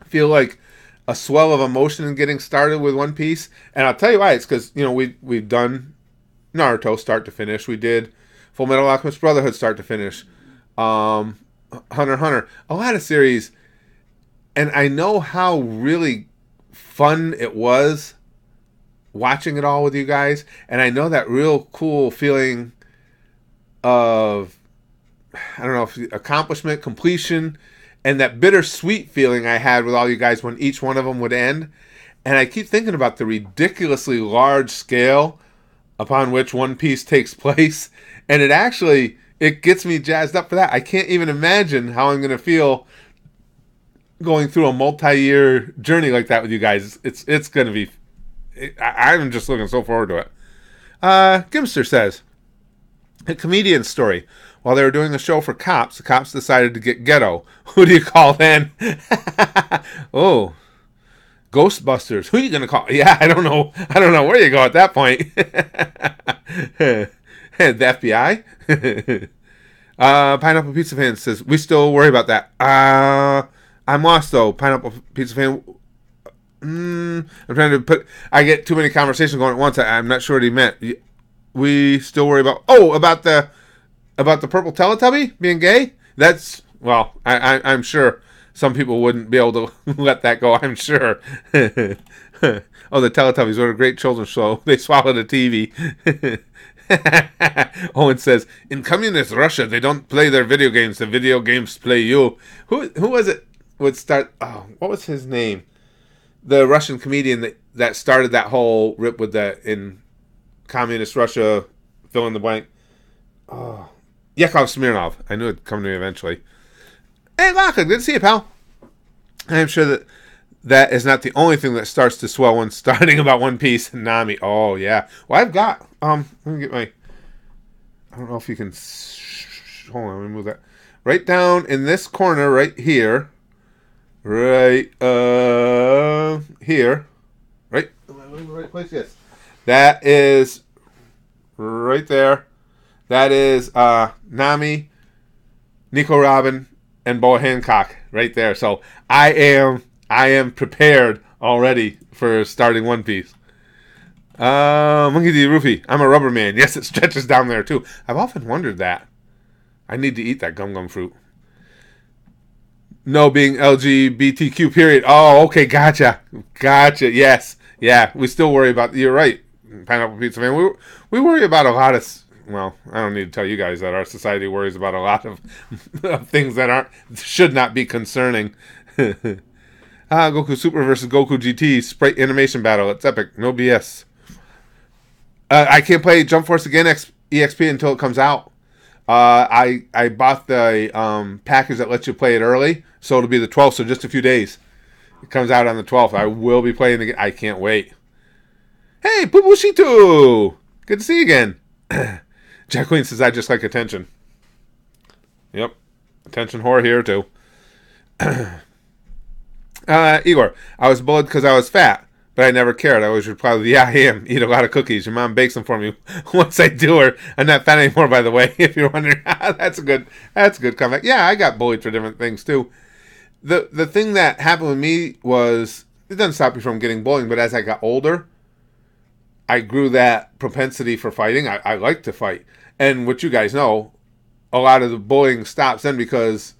feel like a swell of emotion in getting started with One Piece, and I'll tell you why. It's because we've done Naruto start to finish. We did Full Metal Alchemist Brotherhood start to finish. Hunter x Hunter, a lot of series, and I know how really fun it was watching it all with you guys, and I know that real cool feeling of, I don't know, if accomplishment, completion, and that bittersweet feeling I had with all you guys when each one of them would end. And I keep thinking about the ridiculously large scale upon which One Piece takes place, and it gets me jazzed up for that. I can't even imagine how I'm going to feel going through a multi-year journey like that with you guys. It's going to be, I'm just looking so forward to it. Gimster says, "A comedian story. While they were doing a show for cops, the cops decided to get ghetto. Who do you call then?" Oh, Ghostbusters. Who are you going to call? Yeah, I don't know where you go at that point. The FBI? Pineapple Pizza Fan says, "We still worry about that." I'm lost, though. Pineapple Pizza Fan. I'm trying to I get too many conversations going at once. I'm not sure what he meant. We still worry about the purple Teletubby being gay? That's, well, I'm sure some people wouldn't be able to let that go, I'm sure. Oh, the Teletubbies, what a great children's show. They swallowed a TV. Owen says, in communist Russia, they don't play their video games. The video games play you. Who was it would start? Oh, what was his name? The Russian comedian that started that whole rip with that in communist Russia, fill in the blank. Oh, Yakov Smirnov. I knew it'd come to me eventually. Hey, Laka, good to see you, pal. I am sure that is not the only thing that starts to swell when starting about One Piece and Nami. Oh, yeah. Well, I've got, let me get my, I don't know if you can, hold on, let me move that. Right down in this corner right here, right here, right place, yes. That is right there. That is Nami, Nico Robin, and Boa Hancock right there. So I am prepared already for starting One Piece. Monkey D. Roofy, I'm a rubber man. Yes, it stretches down there too. I've often wondered that. I need to eat that gum fruit. No being LGBTQ period. Oh, okay, gotcha. Yes. Yeah, we still worry about, you're right, Pineapple Pizza Man. We worry about a lot of, well, I don't need to tell you guys that our society worries about a lot of things that should not be concerning. Goku Super versus Goku GT sprite animation battle. It's epic. No BS. I can't play Jump Force again EXP until it comes out. I bought the package that lets you play it early, so it'll be the 12th, so just a few days. It comes out on the 12th. I will be playing again. I can't wait. Hey, Pupushitu! Good to see you again. Jack Queen says, I just like attention. Yep. Attention whore here, too. Igor, I was bullied because I was fat, but I never cared. I always replied with, yeah, I am. Eat a lot of cookies. Your mom bakes them for me once I do her. I'm not fat anymore, by the way, if you're wondering. That's a good comeback. Yeah, I got bullied for different things, too. The thing that happened with me was, it doesn't stop me from getting bullied, but as I got older, I grew that propensity for fighting. I like to fight. And what you guys know, a lot of the bullying stops then because,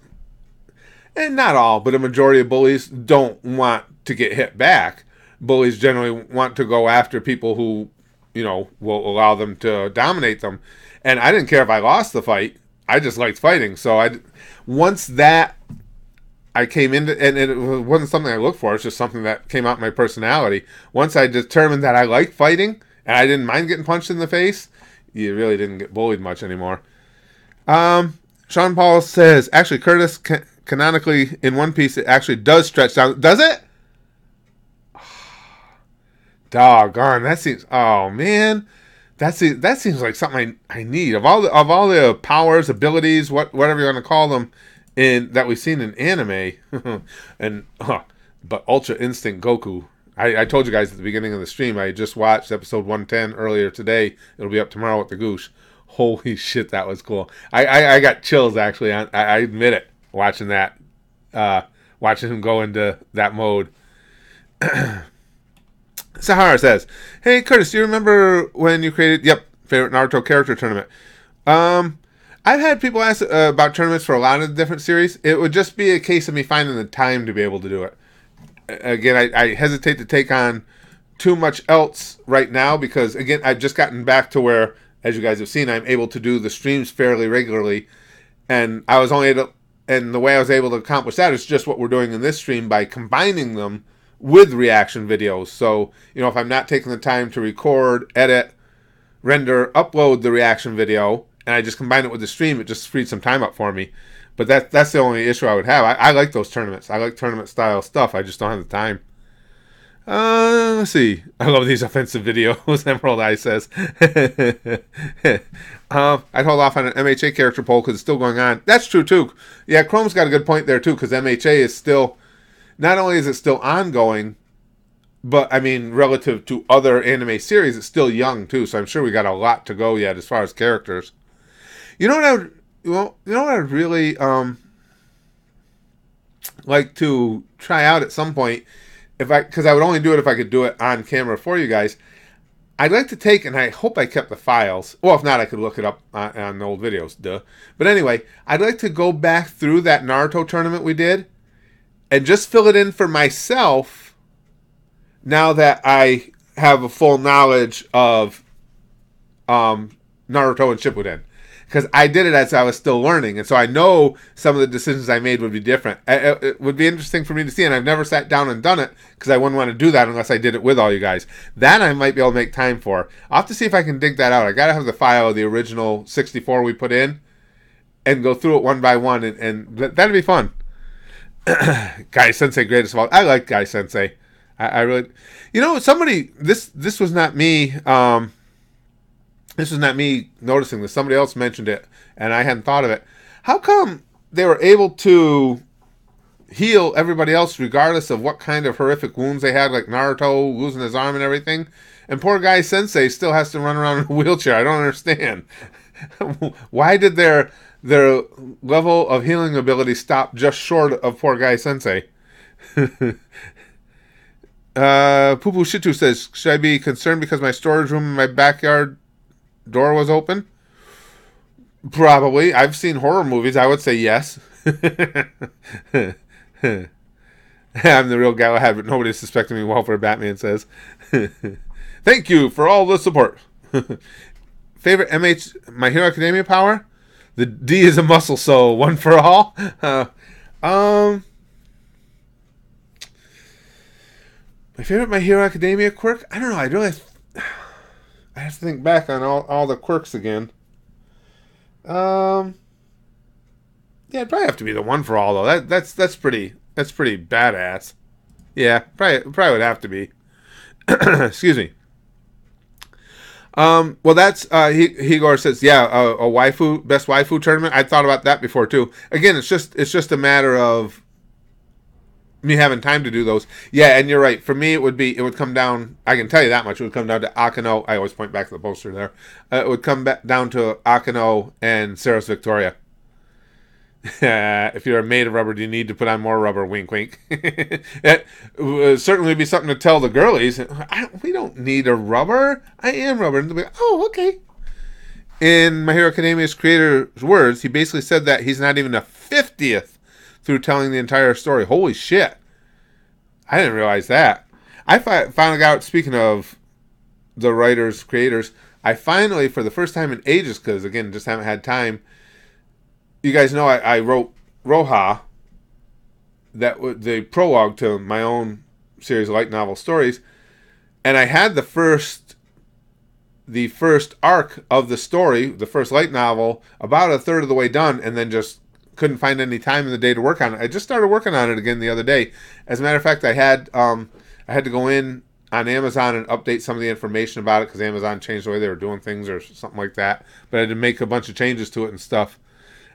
and not all, but a majority of bullies don't want to get hit back. Bullies generally want to go after people who, will allow them to dominate them. And I didn't care if I lost the fight. I just liked fighting. So once that I came into, and it wasn't something I looked for, it's just something that came out in my personality. Once I determined that I liked fighting, and I didn't mind getting punched in the face, you really didn't get bullied much anymore. Sean Paul says, actually, Curtis, canonically, in One Piece, it actually does stretch down. Does it? Doggone, that seems, oh man, that seems like something I need. Of all the powers, abilities, whatever you want to call them, that we've seen in anime, but Ultra Instinct Goku. I told you guys at the beginning of the stream, I just watched episode 110 earlier today. It'll be up tomorrow with the Goosh. Holy shit, that was cool. I got chills, actually. I admit it, watching that. Watching him go into that mode. Sahara says, hey, Curtis, do you remember when you created, favorite Naruto character tournament? I've had people ask about tournaments for a lot of different series. It would just be a case of me finding the time to be able to do it. Again, I hesitate to take on too much else right now because, again, I've just gotten back to where, as you guys have seen, I'm able to do the streams fairly regularly. And I was only and the way I was able to accomplish that is just what we're doing in this stream by combining them with reaction videos. So, if I'm not taking the time to record, edit, render, upload the reaction video, and I just combine it with the stream, it just freed some time up for me. But that's the only issue I would have. I like those tournaments. I like tournament-style stuff. I just don't have the time. Let's see. I love these offensive videos, Emerald Eye says. I'd hold off on an MHA character poll because it's still going on. That's true, too. Yeah, Chrome's got a good point there, too, because MHA is still... Not only is it still ongoing, but, I mean, relative to other anime series, it's still young, too. So I'm sure we got a lot to go yet as far as characters. You know what I would really like to try out at some point, because I would only do it if I could do it on camera for you guys. I'd like to take, and I hope I kept the files. Well, if not, I could look it up on the old videos, duh. But anyway, I'd like to go back through that Naruto tournament we did and just fill it in for myself now that I have a full knowledge of Naruto and Shippuden. Because I did it as I was still learning, and so I know some of the decisions I made would be different. It would be interesting for me to see, and I've never sat down and done it, because I wouldn't want to do that unless I did it with all you guys. That I might be able to make time for. I'll have to see if I can dig that out. I gotta have the file of the original 64 we put in, and go through it one by one, and that'd be fun. Guy Sensei, greatest of all. I like Guy Sensei. I really... You know, somebody... This was not me... This is not me noticing this. Somebody else mentioned it, and I hadn't thought of it. How come they were able to heal everybody else regardless of what kind of horrific wounds they had, like Naruto losing his arm and everything, and poor Guy Sensei still has to run around in a wheelchair? I don't understand. Why did their level of healing ability stop just short of poor Guy Sensei? Poo Poo Shitu says, should I be concerned because my storage room in my backyard door was open? Probably. I've seen horror movies. I would say yes. I'm the real Galahad, but nobody's suspecting me well for Batman says. Thank you for all the support. Favorite My Hero Academia power? The D is a muscle, so one for all. My favorite My Hero Academia quirk? I don't know. I have to think back on all the quirks again. Yeah, it'd probably have to be the one for all though. That's pretty badass. Yeah, probably would have to be. Excuse me. Well, that's Higor says, yeah, a best waifu tournament. I thought about that before too. Again, it's just a matter of me having time to do those. Yeah, and you're right. For me, it would come down. I can tell you that much. It would come down to Akano. I always point back to the poster there. It would come back down to Akano and Sarah's Victoria. If you're made of rubber, do you need to put on more rubber? Wink, wink. It would certainly be something to tell the girlies. We don't need a rubber. I am rubber. And they'll be like, oh, okay. In My Hero Academia's creator's words, he basically said that he's not even a 50th through telling the entire story. Holy shit. I didn't realize that. I finally got, speaking of the writers, creators, I finally, for the first time in ages, because again, just haven't had time, you guys know I wrote Roha, the prologue to my own series of light novel stories, and I had the first arc of the story, the first light novel, about a third of the way done, and then just couldn't find any time in the day to work on it. I just started working on it again the other day. As a matter of fact, I had to go in on Amazon and update some of the information about it because Amazon changed the way they were doing things or something like that. But I had to make a bunch of changes to it and stuff.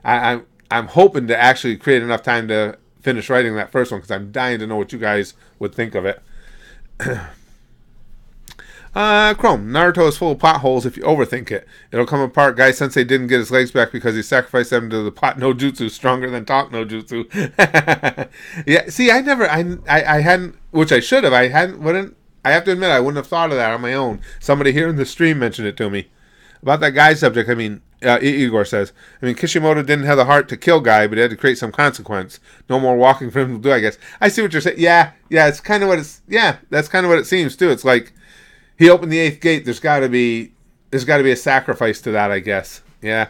I'm hoping to actually create enough time to finish writing that first one because I'm dying to know what you guys would think of it. Chrome, Naruto is full of plot holes if you overthink it. It'll come apart. Guy Sensei didn't get his legs back because he sacrificed them to the plot no jutsu, stronger than talk no jutsu. Yeah, see, I hadn't, which I should have. I have to admit, I wouldn't have thought of that on my own. Somebody here in the stream mentioned it to me. About that Guy subject, Igor says, Kishimoto didn't have the heart to kill Guy, but he had to create some consequence. No more walking for him to do, I guess. I see what you're saying. Yeah, it's kind of what that's kind of what it seems, too. It's like, he opened the 8th gate. There's got to be a sacrifice to that, I guess. Yeah.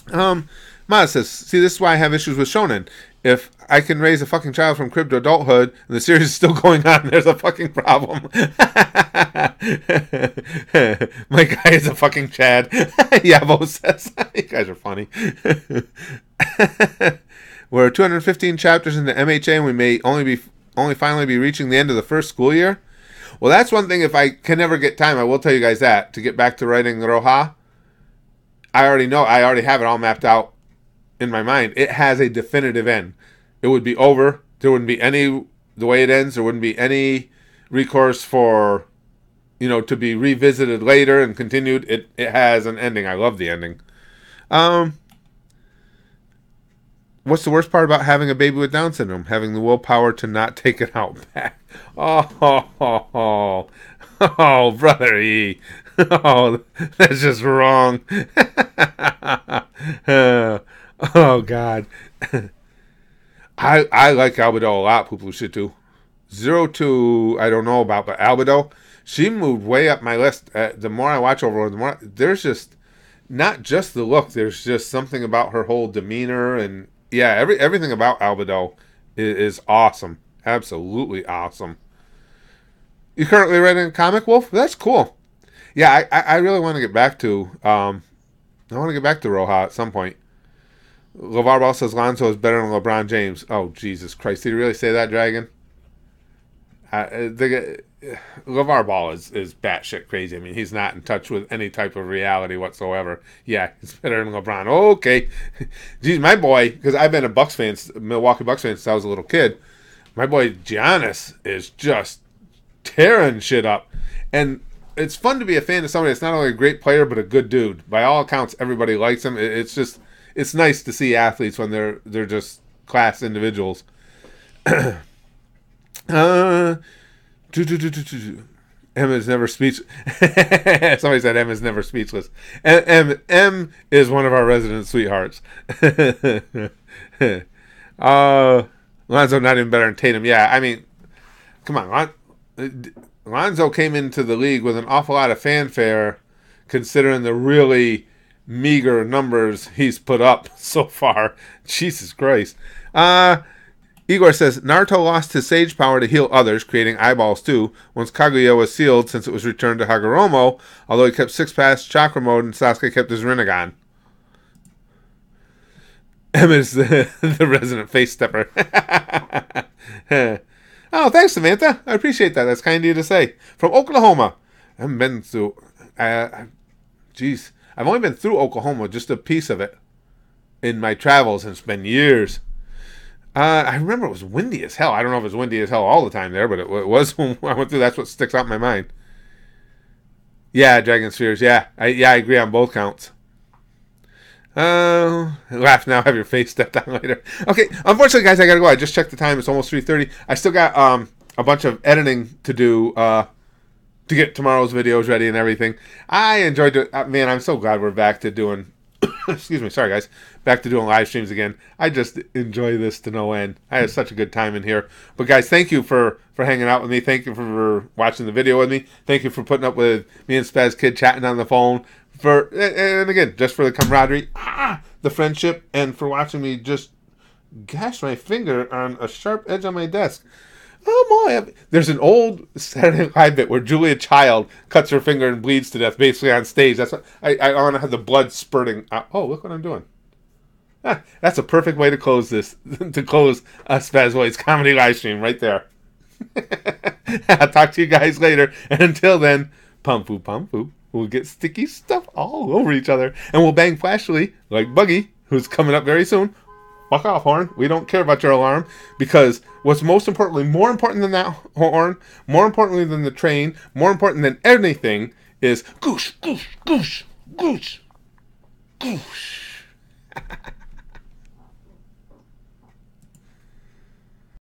Maz says, see, this is why I have issues with shonen. If I can raise a fucking child from crib to adulthood and the series is still going on, there's a fucking problem. My guy is a fucking Chad. Yabo says, you guys are funny. We're 215 chapters into MHA and we may only finally be reaching the end of the first school year. Well, that's one thing. If I can never get time, I will tell you guys that to get back to writing the Roha. I already have it all mapped out in my mind. It has a definitive end. It would be over. There wouldn't be the way it ends, there wouldn't be any recourse for, to be revisited later and continued. It has an ending. I love the ending. What's the worst part about having a baby with Down syndrome? Having the willpower to not take it out back. Oh, brother E. Oh, that's just wrong. Oh, God. I like Albedo a lot, Poo Poo Shit too. 02, I don't know about, but Albedo, she moved way up my list. The more I watch over her, the more there's just not just the look. There's just something about her whole demeanor, and yeah, everything about Albedo is awesome, absolutely awesome. You currently writing a comic, Wolf? That's cool. Yeah, I really want to get back to I want to get back to Roja at some point. LeVar Ball says Lonzo is better than LeBron James. Oh, Jesus Christ. Did he really say that, Dragon? LeVar Ball is batshit crazy. I mean, he's not in touch with any type of reality whatsoever. Yeah, he's better than LeBron. Okay. Geez, my boy, because I've been a Milwaukee Bucks fan since I was a little kid. My boy Giannis is just tearing shit up. And it's fun to be a fan of somebody that's not only a great player, but a good dude. By all accounts, everybody likes him. It's nice to see athletes when they're just class individuals. Emma's never speechless. Somebody said Emma's never speechless. M is one of our resident sweethearts. Lonzo not even better than Tatum. Yeah, I mean, come on. Lonzo came into the league with an awful lot of fanfare, considering the really meager numbers he's put up so far. Jesus Christ. Igor says, Naruto lost his sage power to heal others, creating eyeballs too, once Kaguya was sealed since it was returned to Hagoromo, although he kept 6-pass chakra mode and Sasuke kept his Rinnegan. Emma's the resident face stepper. Oh, thanks, Samantha. I appreciate that. That's kind of you to say. From Oklahoma. I haven't been through... I've only been through Oklahoma, just a piece of it, in my travels, and it's been years. I remember it was windy as hell. I don't know if it was windy as hell all the time there, but it was when I went through. That's what sticks out in my mind. Yeah, Dragon Spheres. Yeah, I agree on both counts. Laugh now, have your face stepped on later. Okay, unfortunately, guys, I gotta go. I just checked the time. It's almost 3:30. I still got a bunch of editing to do to get tomorrow's videos ready and everything. I enjoyed it. Man, I'm so glad we're back to doing... excuse me, sorry guys. Back to doing live streams again. I just enjoy this to no end. I had such a good time in here. But guys, thank you for hanging out with me. Thank you for watching the video with me. Thank you for putting up with me and Spaz Kid chatting on the phone. And again, just for the camaraderie, the friendship, and for watching me just gash my finger on a sharp edge on my desk. Oh boy, there's an old Saturday Night Live bit where Julia Child cuts her finger and bleeds to death, basically on stage. That's what I want to have the blood spurting out. Oh, look what I'm doing. That's a perfect way to close this, to close a Spazboys comedy live stream right there. I'll talk to you guys later, and until then, pum-poo, pum-poo. We'll get sticky stuff all over each other, and we'll bang flashily like Buggy, who's coming up very soon. Fuck off, horn. We don't care about your alarm, because what's more important than that horn, more importantly than the train, more important than anything is goosh, goosh, goosh, goosh, goosh.